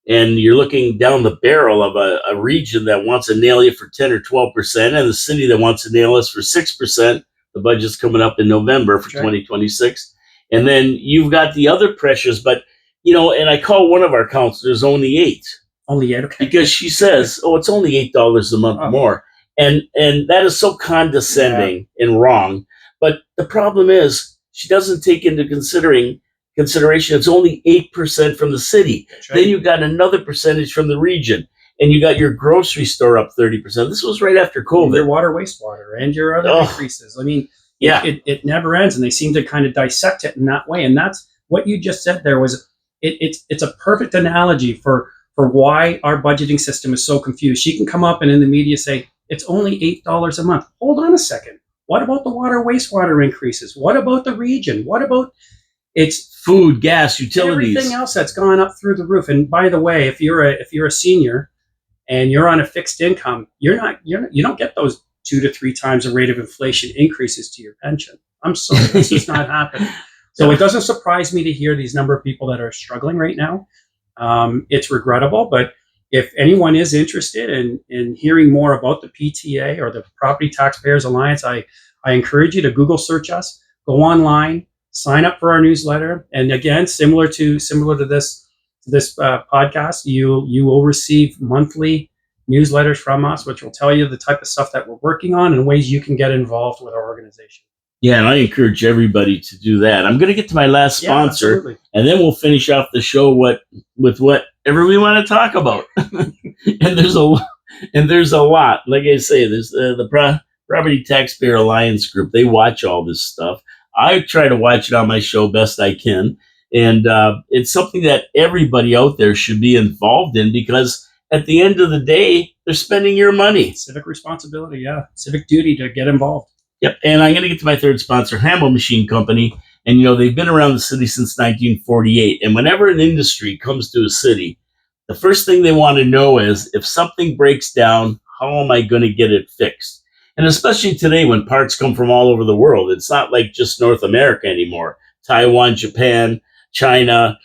And you're looking down the barrel of a region that wants to nail you for 10 or 12%, and the city that wants to nail us for 6%. The budget's coming up in November for 2026. And then you've got the other pressures, but, you know, and I call one of our counselors only 8. Only 8, okay. Because she says, oh, it's only $8 a month more. And that is so condescending and wrong. But the problem is she doesn't take into consideration it's only 8% from the city. Right. Then you got another percentage from the region, and you got your grocery store up 30%. This was right after COVID. And your water, wastewater, and your other increases. I mean, it never ends, and they seem to kind of dissect it in that way. And that's what you just said there was it's a perfect analogy for why our budgeting system is so confused. She can come up and in the media say it's only $8 a month. Hold on a second. What about the water, wastewater increases? What about the region? What about it's food, gas, utilities, everything else that's gone up through the roof? And by the way, if you're a senior and you're on a fixed income, you don't get those 2 to 3 times the rate of inflation increases to your pension. I'm sorry, this is not happening. So it doesn't surprise me to hear these number of people that are struggling right now. It's regrettable, but if anyone is interested in hearing more about the PTA or the Property Taxpayers Alliance, I encourage you to Google search us, go online, sign up for our newsletter, and again, similar to this podcast, you will receive monthly newsletters from us, which will tell you the type of stuff that we're working on and ways you can get involved with our organization. Yeah, and I encourage everybody to do that. I'm going to get to my last sponsor, and then we'll finish off the show with whatever we want to talk about. and there's a lot. Like I say, there's the Property Taxpayer Alliance group. They watch all this stuff. I try to watch it on my show best I can. And it's something that everybody out there should be involved in because at the end of the day, they're spending your money. Civic responsibility, civic duty to get involved. Yep. And I'm going to get to my third sponsor, Hamel Machine Company. And, you know, they've been around the city since 1948. And whenever an industry comes to a city, the first thing they want to know is if something breaks down, how am I going to get it fixed? And especially today when parts come from all over the world, it's not like just North America anymore. Taiwan, Japan, China,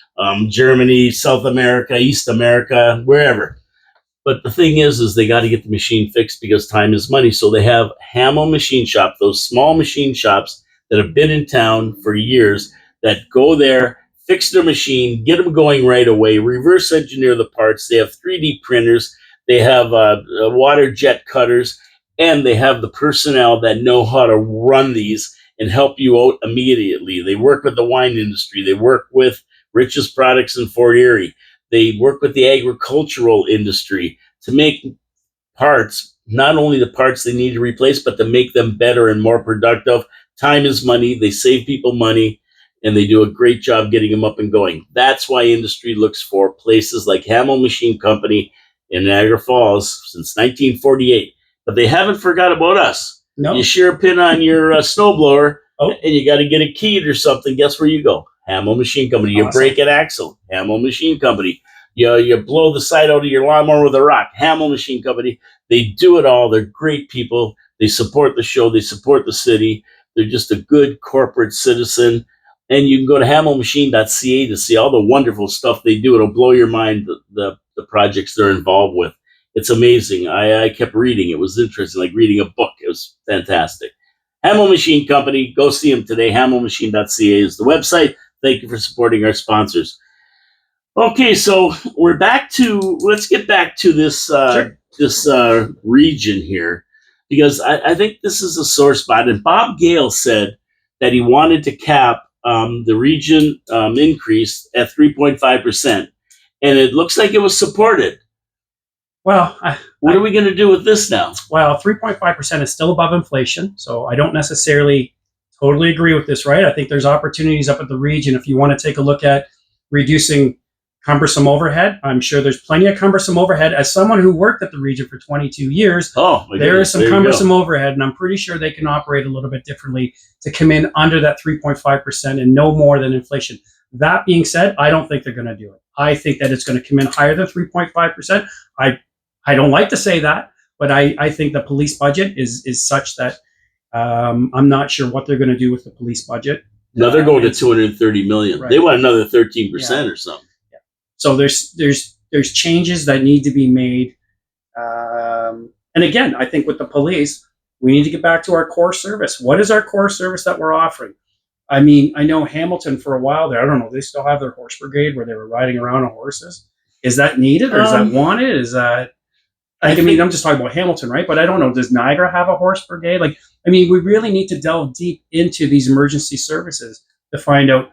Germany, South America, East America, wherever. But the thing is they got to get the machine fixed because time is money. So they have Hamill Machine Shop, those small machine shops that have been in town for years that go there, fix their machine, get them going right away, reverse engineer the parts. They have 3D printers. They have water jet cutters, and they have the personnel that know how to run these and help you out immediately. They work with the wine industry. They work with Rich's Products in Fort Erie. They work with the agricultural industry to make parts, not only the parts they need to replace, but to make them better and more productive. Time is money. They save people money, and they do a great job getting them up and going. That's why industry looks for places like Hamill Machine Company in Niagara Falls since 1948. But they haven't forgot about us. No. You shear a pin on your snowblower, Oh. and you got to get it keyed or something. Guess where you go? Hamill Machine Company. You Awesome. break an axle, Hamill Machine Company. You blow the side out of your lawnmower with a rock, Hamill Machine Company. They do it all. They're great people. They support the show. They support the city. They're just a good corporate citizen. And you can go to hamillmachine.ca to see all the wonderful stuff they do. It'll blow your mind, the projects they're involved with. It's amazing. I kept reading. It was interesting, like reading a book. It was fantastic. Hamill Machine Company. Go see them today. hamillmachine.ca is the website. Thank you for supporting our sponsors. Okay, so let's get back to this this region here, because I think this is a sore spot. And Bob Gale said that he wanted to cap the region increase at 3.5%, and it looks like it was supported. Well, what are we going to do with this now? Well, 3.5% is still above inflation, so I don't necessarily totally agree with this, right? I think there's opportunities up at the region if you want to take a look at reducing cumbersome overhead. I'm sure there's plenty of cumbersome overhead. As someone who worked at the region for 22 years, there is some cumbersome overhead, and I'm pretty sure they can operate a little bit differently to come in under that 3.5% and no more than inflation. That being said, I don't think they're going to do it. I think that it's going to come in higher than 3.5%. I don't like to say that, but I think the police budget is such that I'm not sure what they're going to do with the police budget. No, they're going to $230 million. Right. They want another 13% or something. Yeah. So there's changes that need to be made. And again, I think with the police, we need to get back to our core service. What is our core service that we're offering? I mean, I know Hamilton for a while there, I don't know, they still have their horse brigade where they were riding around on horses. Is that needed, or is that wanted? Is that... I mean, I'm just talking about Hamilton, right? But I don't know. Does Niagara have a horse brigade? We really need to delve deep into these emergency services to find out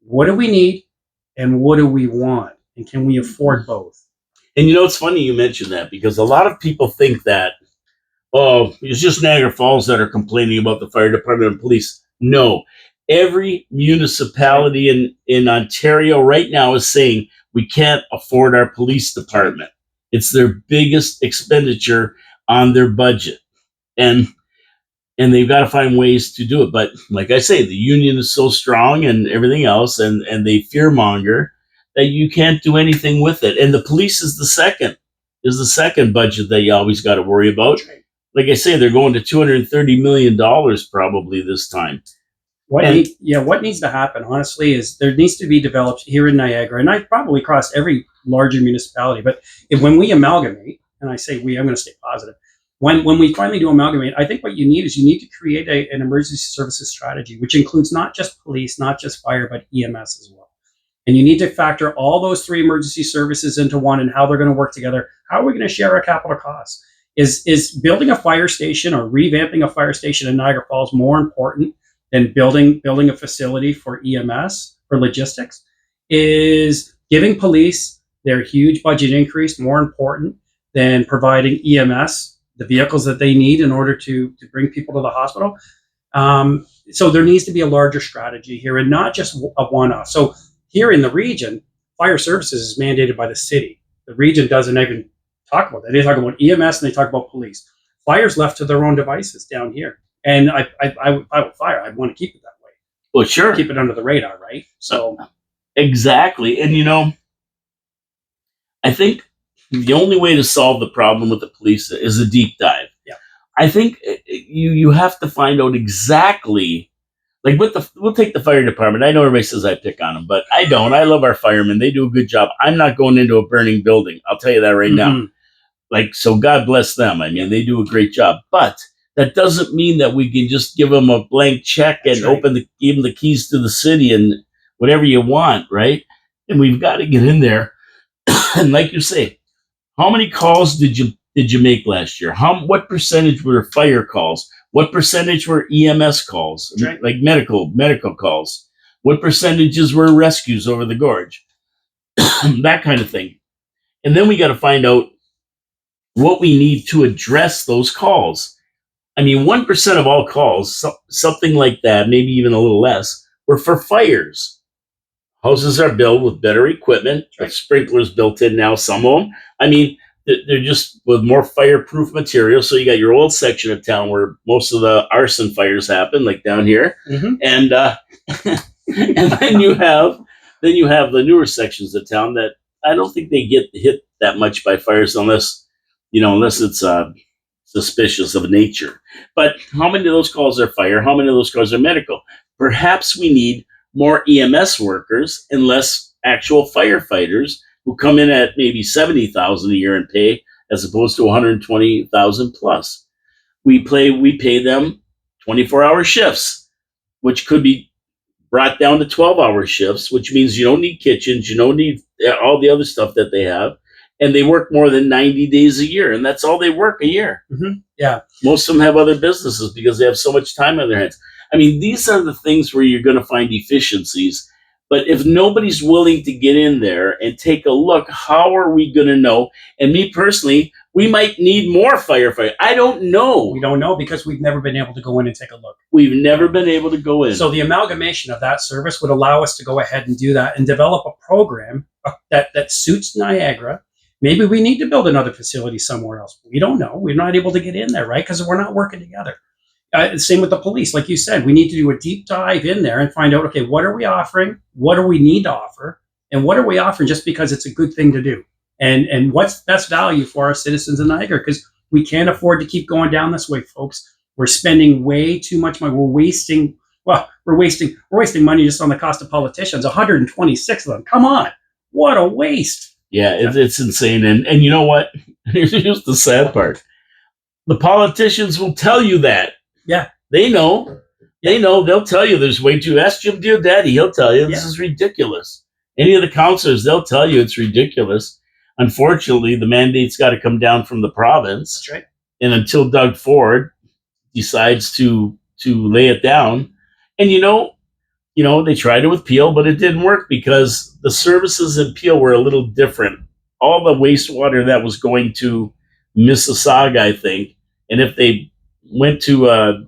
what do we need and what do we want, and can we afford both? And it's funny you mentioned that, because a lot of people think that, it's just Niagara Falls that are complaining about the fire department and police. No, every municipality in Ontario right now is saying we can't afford our police department. It's their biggest expenditure on their budget. And they've got to find ways to do it. But like I say, the union is so strong and everything else, and they fearmonger that you can't do anything with it. And the police is the second budget that you always got to worry about. Like I say, they're going to $230 million probably this time. What needs to happen, honestly, is there needs to be developed here in Niagara, and I probably across every larger municipality, but when we amalgamate, and I say we, I'm going to stay positive, when we finally do amalgamate, I think what you need to create an emergency services strategy, which includes not just police, not just fire, but EMS as well. And you need to factor all those three emergency services into one and how they're going to work together. How are we going to share our capital costs? Is building a fire station or revamping a fire station in Niagara Falls more important than building a facility for EMS, for logistics? Is giving police their huge budget increase more important than providing EMS the vehicles that they need in order to bring people to the hospital? So there needs to be a larger strategy here, and not just a one-off. So here in the region, fire services is mandated by the city. The region doesn't even talk about that. They talk about EMS and they talk about police. Fire's left to their own devices down here. And I would fire. I'd want to keep it that way. Well, sure. Keep it under the radar, right? So exactly. And I think the only way to solve the problem with the police is a deep dive. Yeah. I think you have to find out exactly, like we'll take the fire department. I know everybody says I pick on them, but I don't. I love our firemen. They do a good job. I'm not going into a burning building. I'll tell you that right now. Like, so God bless them. I mean, they do a great job, but that doesn't mean that we can just give them a blank check and give them the keys to the city and whatever you want, right? And we've got to get in there. And like you say, how many calls did you make last year? What percentage were fire calls? What percentage were EMS calls, like medical calls? What percentages were rescues over the gorge? That kind of thing. And then we got to find out what we need to address those calls. I mean, 1% of all calls, something like that, maybe even a little less, were for fires. Houses are built with better equipment, with sprinklers built in now, some of them. I mean, they're just with more fireproof material. So you got your old section of town where most of the arson fires happen, like down here. Mm-hmm. And and then you have the newer sections of town that I don't think they get hit that much by fires unless it's suspicious of nature. But how many of those calls are fire? How many of those calls are medical? Perhaps we need more EMS workers and less actual firefighters who come in at maybe $70,000 a year in pay as opposed to $120,000 plus. We pay them 24-hour shifts, which could be brought down to 12-hour shifts, which means you don't need kitchens, you don't need all the other stuff that they have, and they work more than 90 days a year, and that's all they work a year. Mm-hmm. Yeah, most of them have other businesses because they have so much time on their hands. I mean, these are the things where you're going to find efficiencies. But if nobody's willing to get in there and take a look, how are we going to know? And me personally, we might need more firefighters. I don't know. We don't know because we've never been able to go in and take a look. We've never been able to go in. So the amalgamation of that service would allow us to go ahead and do that and develop a program that suits Niagara. Maybe we need to build another facility somewhere else. We don't know. We're not able to get in there, right? Because we're not working together. Same with the police. Like you said, we need to do a deep dive in there and find out, okay, what are we offering? What do we need to offer? And what are we offering just because it's a good thing to do? And what's best value for our citizens in Niagara? Because we can't afford to keep going down this way, folks. We're spending way too much money. We're wasting money just on the cost of politicians, 126 of them. Come on. What a waste. Yeah, it's insane. And you know what? Here's the sad part. The politicians will tell you that. Yeah. They know. They'll tell you there's way too. Ask Jim Diodati. He'll tell you this is ridiculous. Any of the councilors, they'll tell you it's ridiculous. Unfortunately, the mandate's got to come down from the province. That's right. And until Doug Ford decides to lay it down, and they tried it with Peel, but it didn't work because the services in Peel were a little different. All the wastewater that was going to Mississauga, I think, and if they went to a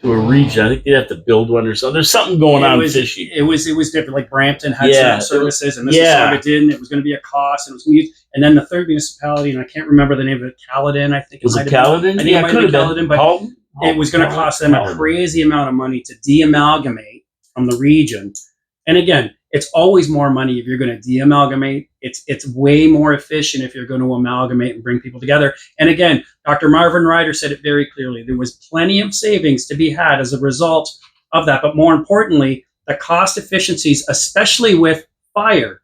region, I think they'd have to build one or something. There's something going on fishy. It was different. Like Brampton had certain services, and Mississauga didn't. It was going to be a cost, and it was going to be. And then the third municipality, and I can't remember the name of it, Caledon, I think. Was it Caledon? I think it might have been Caledon, but it was going to cost them a crazy amount of money to de-amalgamate from the region. And again, it's always more money if you're going to de-amalgamate. It's way more efficient if you're going to amalgamate and bring people together. And again, Dr. Marvin Ryder said it very clearly. There was plenty of savings to be had as a result of that. But more importantly, the cost efficiencies, especially with fire,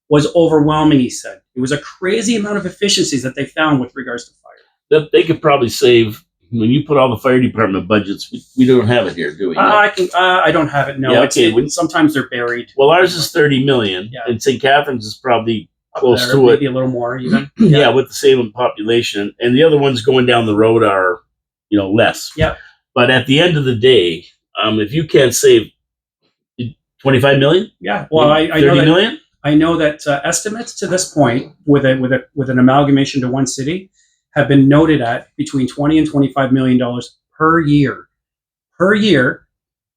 was overwhelming, he said. It was a crazy amount of efficiencies that they found with regards to fire. That they could probably save. When you put all the fire department budgets, we don't have it here, do we? I don't have it. No. Yeah, okay. Sometimes they're buried. Well, ours is 30 million, and St. Catharines is probably close to it. Maybe a little more even. Yeah, with the same population, and the other ones going down the road are, less. Yeah. But at the end of the day, if you can't save 25 million, yeah. Well, I know 30 million. I know that estimates to this point, with an amalgamation to one city, have been noted at between $20 and $25 million per year,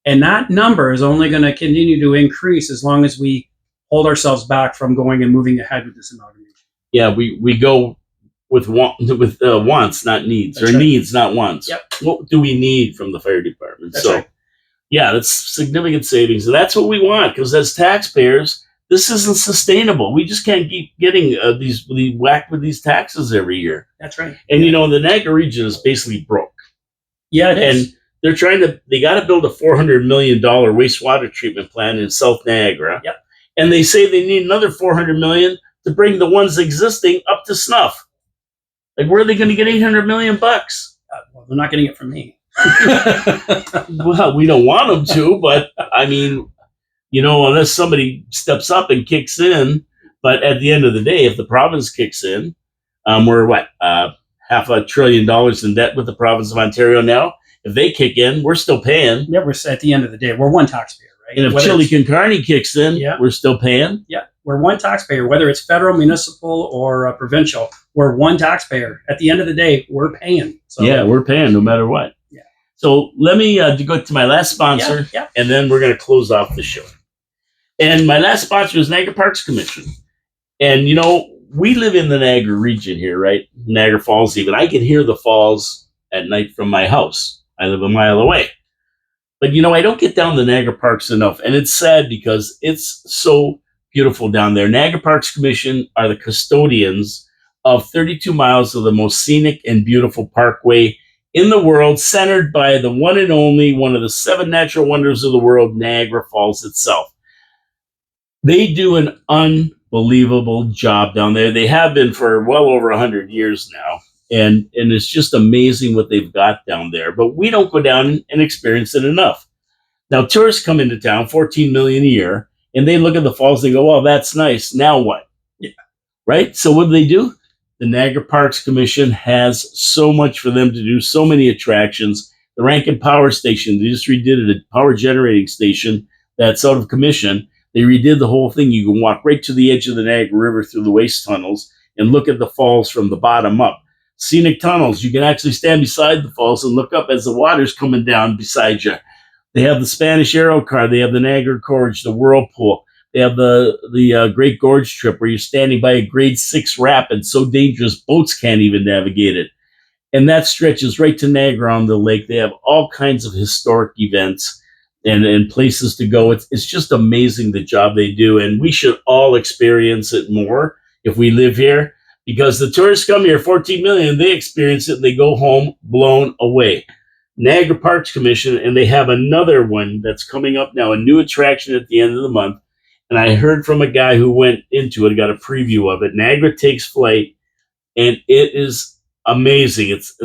and that number is only going to continue to increase as long as we hold ourselves back from going and moving ahead with this amalgamation. Yeah, we go with wants, not needs, That's or right. needs, not wants. Yep. What do we need from the fire department? That's right. Yeah, that's significant savings, and that's what we want. Because as taxpayers, this isn't sustainable. We just can't keep getting these whacked with these taxes every year. That's right. And the Niagara region is basically broke. Yeah, it is. And they got to build a $400 million wastewater treatment plant in South Niagara. Yep. And they say they need another $400 million to bring the ones existing up to snuff. Like, where are they going to get 800 million bucks? Well, they're not getting it from me. Well, we don't want them to, but I mean, unless somebody steps up and kicks in. But at the end of the day, if the province kicks in, we're what, $500 billion in debt with the province of Ontario now. If they kick in, we're still paying. Yeah, we're at the end of the day, we're one taxpayer, right? And if Chili Carney kicks in, we're still paying. Yeah, we're one taxpayer, whether it's federal, municipal, or provincial. We're one taxpayer. At the end of the day, we're paying. So, yeah, we're paying no matter what. Yeah. So let me go to my last sponsor, and then we're going to close off the show. And my last sponsor is Niagara Parks Commission. And, we live in the Niagara region here, right? Niagara Falls even. I can hear the falls at night from my house. I live a mile away. But, I don't get down to Niagara Parks enough. And it's sad because it's so beautiful down there. Niagara Parks Commission are the custodians of 32 miles of the most scenic and beautiful parkway in the world, centered by the one and only, one of the 7 natural wonders of the world, Niagara Falls itself. They do an unbelievable job down there. They have been for well over 100 years now. And it's just amazing what they've got down there. But we don't go down and experience it enough. Now, tourists come into town, 14 million a year, and they look at the falls and go, well, that's nice. Now what? Yeah. Right? So what do? The Niagara Parks Commission has so much for them to do, so many attractions. The Rankin Power Station, they just redid it, a power generating station that's out of commission. They redid the whole thing. You can walk right to the edge of the Niagara River through the waste tunnels and look at the falls from the bottom up. Scenic tunnels. You can actually stand beside the falls and look up as the water's coming down beside you. They have the Spanish Aero Car. They have the Niagara Gorge, the Whirlpool. They have the Great Gorge Trip where you're standing by a grade 6 rapid, so dangerous boats can't even navigate it. And that stretches right to Niagara on the lake. They have all kinds of historic events and places to go. It's just amazing the job they do. And we should all experience it more if we live here, because the tourists come here, 14 million, they experience it and they go home blown away. Niagara Parks Commission, and they have another one that's coming up now, a new attraction at the end of the month. And I heard from a guy who went into it, got a preview of it. Niagara Takes Flight, and it is amazing. It's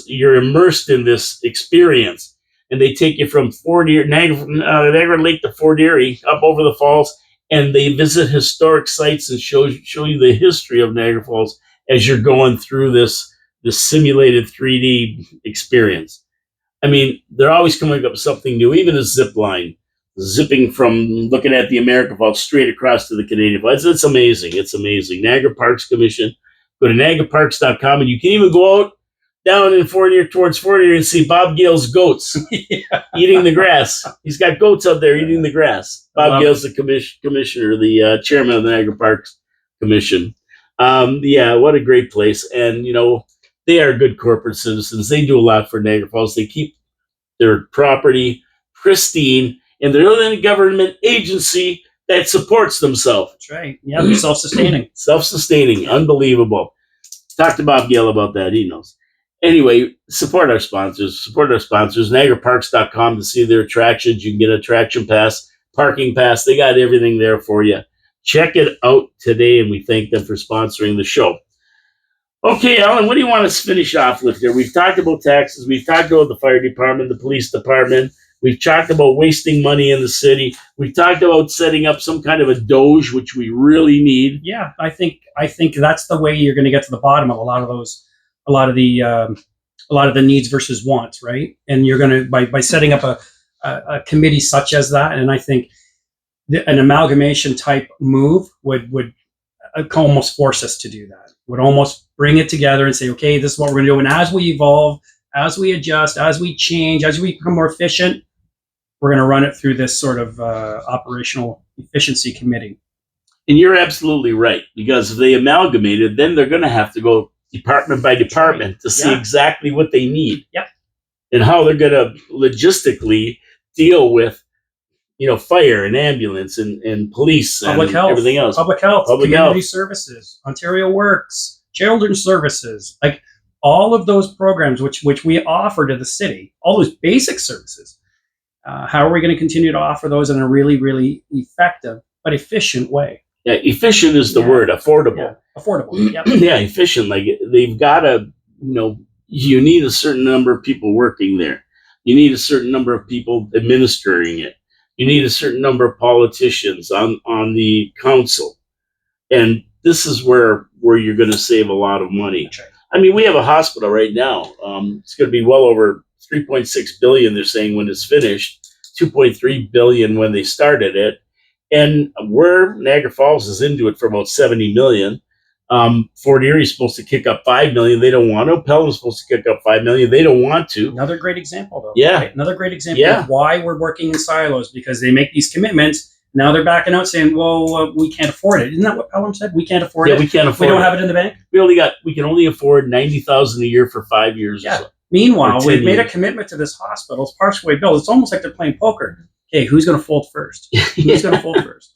you're immersed in this experience. And they take you from Niagara Lake to Fort Erie, up over the falls, and they visit historic sites and show you the history of Niagara Falls as you're going through this simulated 3D experience. I mean, they're always coming up with something new, even a zip line, zipping from looking at the American Falls straight across to the Canadian Falls. It's amazing. It's amazing. Niagara Parks Commission. Go to NiagaraParks.com, and you can even go out down in Fort Erie, towards Fort Erie, and see Bob Gale's goats eating the grass. He's got goats out there eating the grass. Bob Gale's the commissioner, the chairman of the Niagara Parks Commission. What a great place. And, they are good corporate citizens. They do a lot for Niagara Falls. They keep their property pristine, and they're the only government agency that supports themselves. That's right. Yeah, they're self-sustaining. Self-sustaining. Unbelievable. Talk to Bob Gale about that. He knows. Anyway, support our sponsors. NiagaraParks.com to see their attractions. You can get an attraction pass, parking pass. They got everything there for you. Check it out today, and we thank them for sponsoring the show. Okay, Alan, what do you want us to finish off with here? We've talked about taxes. We've talked about the fire department, the police department. We've talked about wasting money in the city. We've talked about setting up some kind of a Doge, which we really need. Yeah, I think that's the way you're going to get to the bottom of a lot of the needs versus wants, right? And you're going to by setting up a committee such as that, and I think an amalgamation type move would almost force us to do that. Would almost bring it together and say, okay, this is what we're going to do. And as we evolve, as we adjust, as we change, as we become more efficient, we're going to run it through this sort of operational efficiency committee. And you're absolutely right, because if they amalgamated, then they're going to have to go department by department to see exactly what they need. Yep. And how they're going to logistically deal with, fire and ambulance and police and public health, everything else. Public health, community services, Ontario Works, children's services, like all of those programs which we offer to the city, all those basic services. How are we going to continue to offer those in a really, really effective but efficient way? Yeah, efficient is the word. Affordable. Yeah. Affordable. Yep. Yeah, efficient. Like they've got to, you need a certain number of people working there. You need a certain number of people administering it. You need a certain number of politicians on the council, and this is where you're going to save a lot of money. That's right. I mean, we have a hospital right now. It's going to be well over 3.6 billion. They're saying when it's finished, 2.3 billion when they started it, and Niagara Falls is into it for about 70 million. Fort Erie is supposed to kick up 5 million. They don't want to. Pelham's supposed to kick up 5 million. They don't want to. Another great example, though. Yeah. Right? Another great example of why we're working in silos, because they make these commitments. Now they're backing out saying, well, we can't afford it. Isn't that what Pelham said? We can't afford it. Yeah, we can't afford it. We don't have it in the bank. We can only afford 90,000 a year for 5 years. Yeah. Or so. Meanwhile, we've made a commitment to this hospital. It's partially built. It's almost like they're playing poker. Okay, who's going to fold first? Who's going to fold first?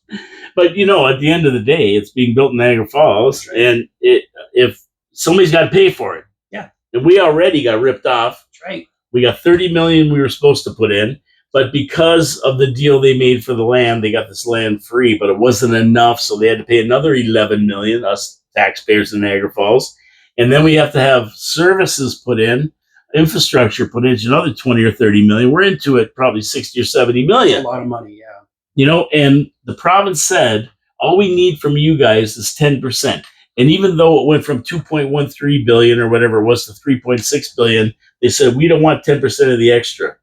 But at the end of the day, it's being built in Niagara Falls, right. and if somebody's got to pay for it. Yeah. And we already got ripped off. That's right. We got 30 million we were supposed to put in, but because of the deal they made for the land, they got this land free, but it wasn't enough, so they had to pay another 11 million, us taxpayers in Niagara Falls. And then we have to have services put in, infrastructure put in, another 20 or 30 million. We're into it probably 60 or 70 million. A lot of money, yeah. And the province said, all we need from you guys is 10%. And even though it went from 2.13 billion or whatever it was to 3.6 billion, they said, we don't want 10% of the extra.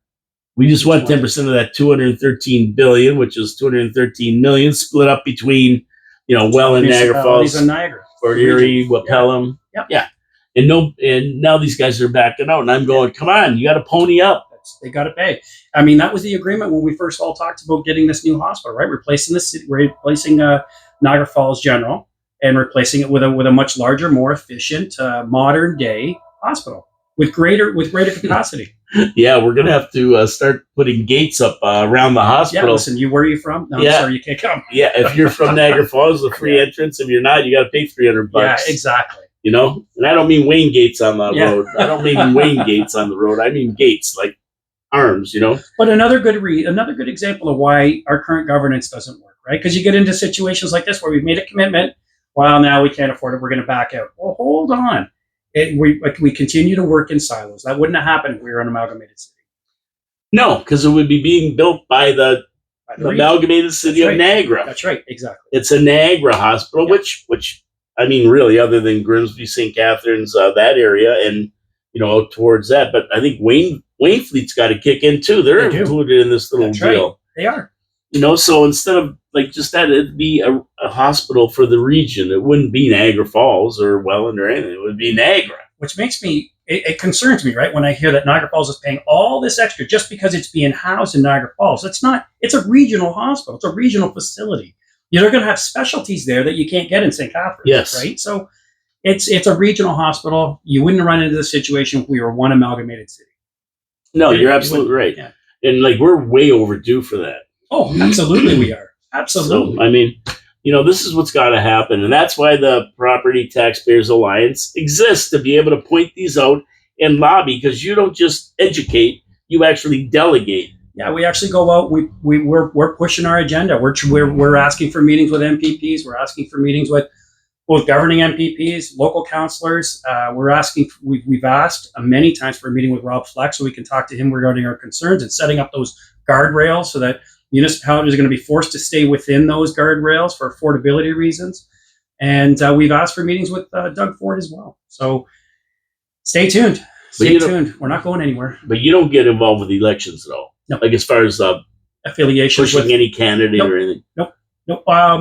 We just want 10% of that 213 billion, which is 213 million, split up between, Welland, Niagara Falls, and Niagara, Fort Erie, Pelham. Yep. Yeah. And now these guys are backing out, and I'm going, come on, you got to pony up. They got to pay. I mean, that was the agreement when we first all talked about getting this new hospital, right? Replacing the city, replacing Niagara Falls General, and replacing it with a much larger, more efficient, modern day hospital with greater capacity. Yeah, we're gonna have to start putting gates up around the hospital. Yeah, listen, where are you from? No, I'm sorry, you can't come. Yeah, if you're from Niagara Falls, the free entrance. If you're not, you got to pay $300. Yeah, exactly. And I don't mean Wayne Gates on the road. I don't mean Wayne Gates on the road. I mean gates like arms. But another good example of why our current governance doesn't work, right? Because you get into situations like this where we've made a commitment. Well, now we can't afford it. We're going to back out. Well, hold on. We continue to work in silos. That wouldn't have happened if we were an amalgamated city. No, because it would be being built by the amalgamated city of Niagara. That's right, exactly. It's a Niagara hospital, which I mean, really, other than Grimsby, St. Catharines, that area, and out towards that. But I think Waynfleet's got to kick in too. They're included in this little deal. Right. They are. So instead of like just that, it'd be a hospital for the region. It wouldn't be Niagara Falls or Welland or anything. It would be Niagara. Which makes me, it concerns me, right? When I hear that Niagara Falls is paying all this extra just because it's being housed in Niagara Falls. It's a regional hospital. It's a regional facility. You're going to have specialties there that you can't get in St. Catharines. Yes. Right? So it's a regional hospital. You wouldn't run into this situation if we were one amalgamated city. No, you're absolutely right. Yeah. And we're way overdue for that. Oh, absolutely we are. Absolutely. So, I mean, this is what's got to happen. And that's why the Property Taxpayers Alliance exists, to be able to point these out and lobby, because you don't just educate, you actually delegate. Yeah, we actually go out. We're pushing our agenda. We're asking for meetings with MPPs. We're asking for meetings with both governing MPPs, local councillors. We've asked many times for a meeting with Rob Fleck so we can talk to him regarding our concerns and setting up those guardrails so that municipalities are going to be forced to stay within those guardrails for affordability reasons. And we've asked for meetings with Doug Ford as well. So stay tuned. Stay tuned. We're not going anywhere. But you don't get involved with elections at all. No. Like as far as affiliation pushing with any candidate or anything. Nope.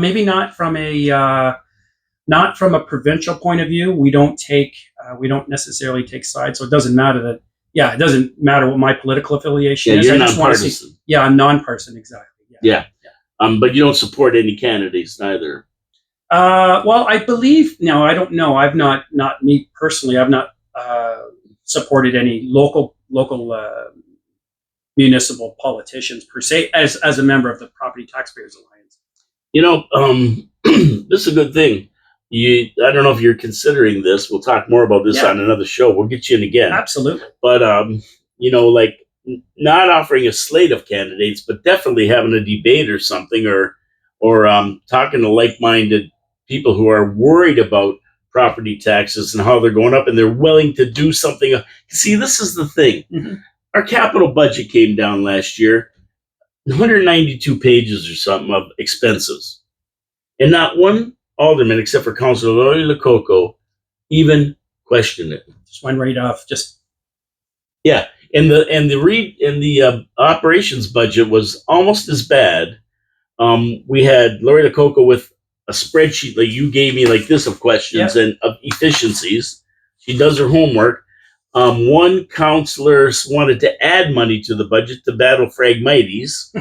Maybe not from a provincial point of view. We don't necessarily take sides. So it doesn't matter that. Yeah, it doesn't matter what my political affiliation is. You're nonpartisan. I'm nonpartisan, exactly. Yeah. But you don't support any candidates neither. Well, I believe, no, I don't know. I've not me personally, I've not supported any local municipal politicians per se as a member of the Property Taxpayers Alliance. This is a good thing. I don't know if you're considering this. We'll talk more about this on another show. We'll get you in again. Absolutely. But, not offering a slate of candidates, but definitely having a debate or something, or or talking to like-minded people who are worried about property taxes and how they're going up, and they're willing to do something. See, this is the thing. Mm-hmm. Our capital budget came down last year, 192 pages or something of expenses, and not one alderman, except for Councilor Lori Lococo, even questioned it. Just went right off. Just yeah, and the operations budget was almost as bad. We had Lori Lococo with a spreadsheet like you gave me, like this, of questions and of efficiencies. She does her homework. One councillor wanted to add money to the budget to battle Phragmites.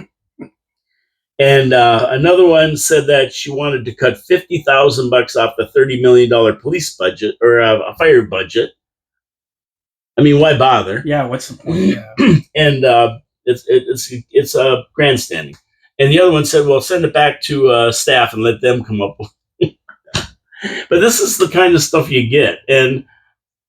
And another one said that she wanted to cut $50,000 off the $30 million police budget or a fire budget. I mean, why bother? Yeah, what's the point? Yeah. And it's grandstanding. And the other one said, well, send it back to staff and let them come up with it. But this is the kind of stuff you get. And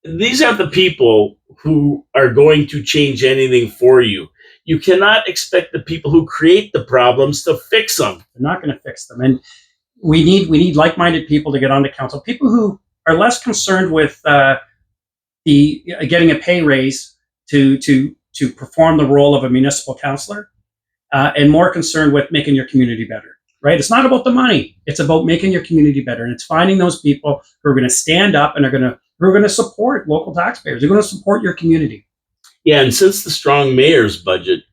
these are the people who are going to change anything for you. You cannot expect the people who create the problems to fix them. They're not going to fix them. And we need like-minded people to get onto council. People who are less concerned with getting a pay raise to perform the role of a municipal councillor. And more concerned with making your community better, right? It's not about the money. It's about making your community better. And it's finding those people who are going to stand up and who are going to support local taxpayers. They're going to support your community. Yeah, and since the strong mayor's budget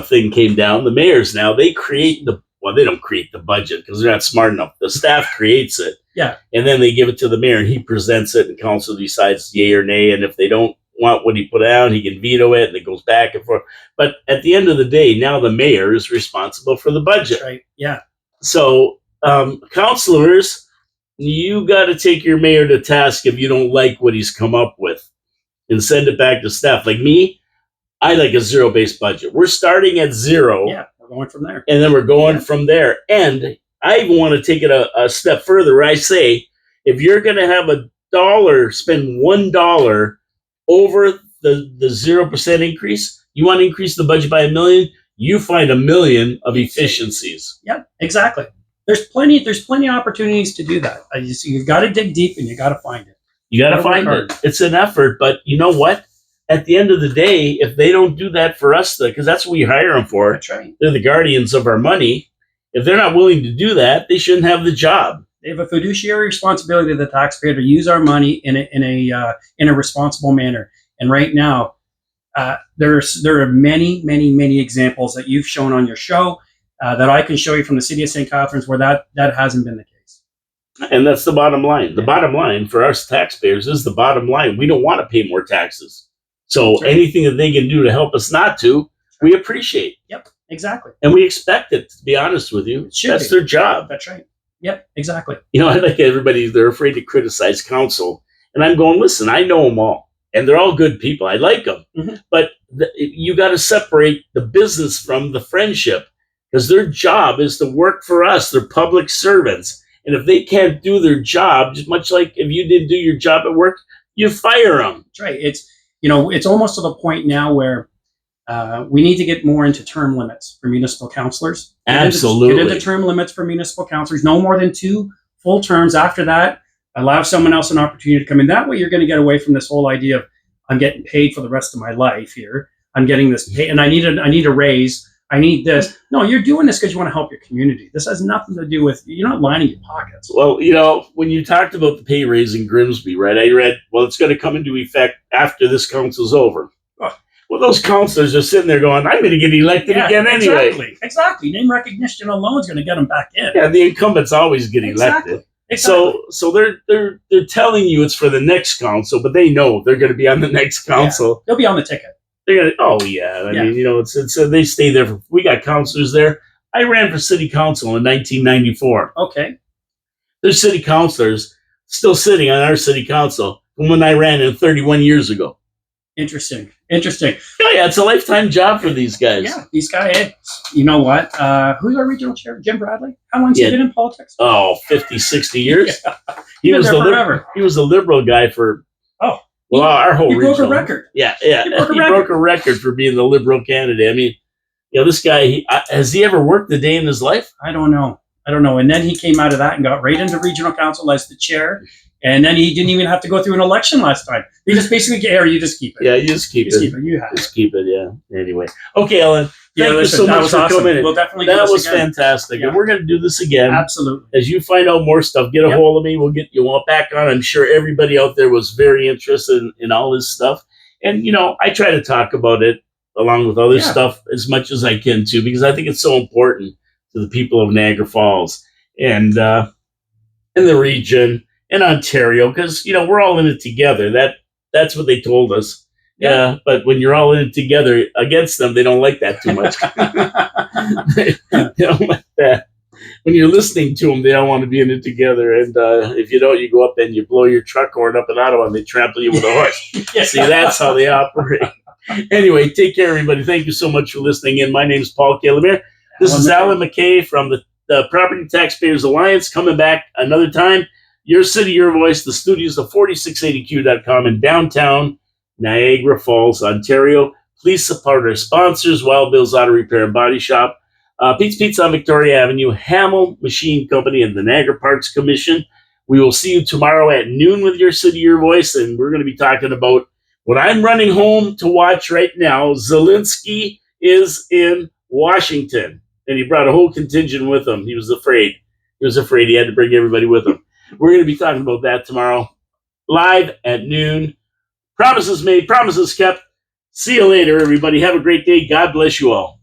thing came down, the mayors now, they create they don't create the budget because they're not smart enough. The staff creates it. Yeah. And then they give it to the mayor and he presents it and council decides yay or nay. And if they don't want what he put down, he can veto it, and it goes back and forth. But at the end of the day, now the mayor is responsible for the budget. Right. Yeah. So, councilors, you got to take your mayor to task if you don't like what he's come up with, and send it back to staff. Like me, I like a zero-based budget. We're starting at zero. Yeah, we're going from there, and then we're going from there. And I even want to take it a step further. Where I say, if you're going to have spend $1 over the 0% increase, you want to increase the budget by $1 million, you find $1 million of efficiencies. Yeah, exactly. There's plenty of opportunities to do that. You've got to dig deep and you got to find it. You got to find it. It's an effort, but you know what? At the end of the day, if they don't do that for us, because that's what we hire them for. That's right. They're the guardians of our money. If they're not willing to do that, they shouldn't have the job. They have a fiduciary responsibility to the taxpayer to use our money in a responsible manner. And right now, there are many examples that you've shown on your show that I can show you from the city of St. Catharines where that hasn't been the case. And that's the bottom line. The bottom line for us taxpayers is the bottom line. We don't want to pay more taxes. So anything that they can do to help us not to, we appreciate. Yep, exactly. And we expect it, to be honest with you. That's their job. That's right. Yep, exactly. You know, I like everybody, they're afraid to criticize council. And I'm going, listen, I know them all. And they're all good people. I like them. Mm-hmm. But you got to separate the business from the friendship, because their job is to work for us. They're public servants. And if they can't do their job, just much like if you didn't do your job at work, you fire them. That's right. It's almost to the point now where we need to get more into term limits for municipal councillors. Absolutely. Get into term limits for municipal councillors. No more than 2 full terms. After that, allow someone else an opportunity to come in. That way you're going to get away from this whole idea of I'm getting paid for the rest of my life here. I'm getting this pay and I need a raise. I need this. No, you're doing this because you want to help your community. This has nothing to do with, you're not lining your pockets. Well, when you talked about the pay raise in Grimsby, right? I read, well, it's going to come into effect after this council's over. Oh. Well, those councilors are sitting there going, I'm going to get elected again anyway. Exactly. Name recognition alone is going to get them back in. Yeah, the incumbents always get elected. Exactly. So they're telling you it's for the next council, but they know they're going to be on the next council. Yeah, they'll be on the ticket. They're gonna. Oh yeah. I mean, it's they stay there. We got councilors there. I ran for city council in 1994. Okay. There's city councilors still sitting on our city council from when I ran in 31 years ago. Interesting. Oh yeah, it's a lifetime job for these guys. Yeah, these guys. You know what? Who's our regional chair? Jim Bradley. How long has he been in politics? Oh, 50, 60 years. Yeah. He was the liberal guy for. Oh. Well, our whole region. He broke a record. Yeah. He broke a record for being the liberal candidate. I mean, this guy, has he ever worked a day in his life? I don't know. I don't know. And then he came out of that and got right into regional council as the chair. And then he didn't even have to go through an election last time. He just basically, you just keep it. Yeah, you just keep it. You have just keep it. Yeah. Anyway, okay, Ellen. Thank you so much for coming in. We'll definitely that was fantastic, and we're going to do this again. Absolutely. As you find out more stuff, get a hold of me. We'll get you all back on. I'm sure everybody out there was very interested in all this stuff, and I try to talk about it along with other stuff as much as I can too, because I think it's so important to the people of Niagara Falls and in the region in Ontario, because we're all in it together. That's what they told us. Yeah, but when you're all in it together against them, they don't like that too much. They don't like that. When you're listening to them, they don't want to be in it together. And if you don't, you go up and you blow your truck horn up in Ottawa and they trample you with a horse. See, that's how they operate. Anyway, take care, everybody. Thank you so much for listening in. My name is Paul Calamere. This is Allen McKay from the Property Taxpayers Alliance, coming back another time. Your City, Your Voice. The studio's the 4680q.com in downtown Niagara Falls, Ontario. Please support our sponsors: Wild Bill's Auto Repair and Body Shop, Pete's Pizza on Victoria Avenue, Hamel Machine Company, and the Niagara Parks Commission. We will see you tomorrow at noon with Your City, Your Voice, and we're going to be talking about what I'm running home to watch right now. Zelensky is in Washington, and he brought a whole contingent with him. He was afraid. He had to bring everybody with him. We're going to be talking about that tomorrow, live at noon. Promises made, promises kept. See you later, everybody. Have a great day. God bless you all.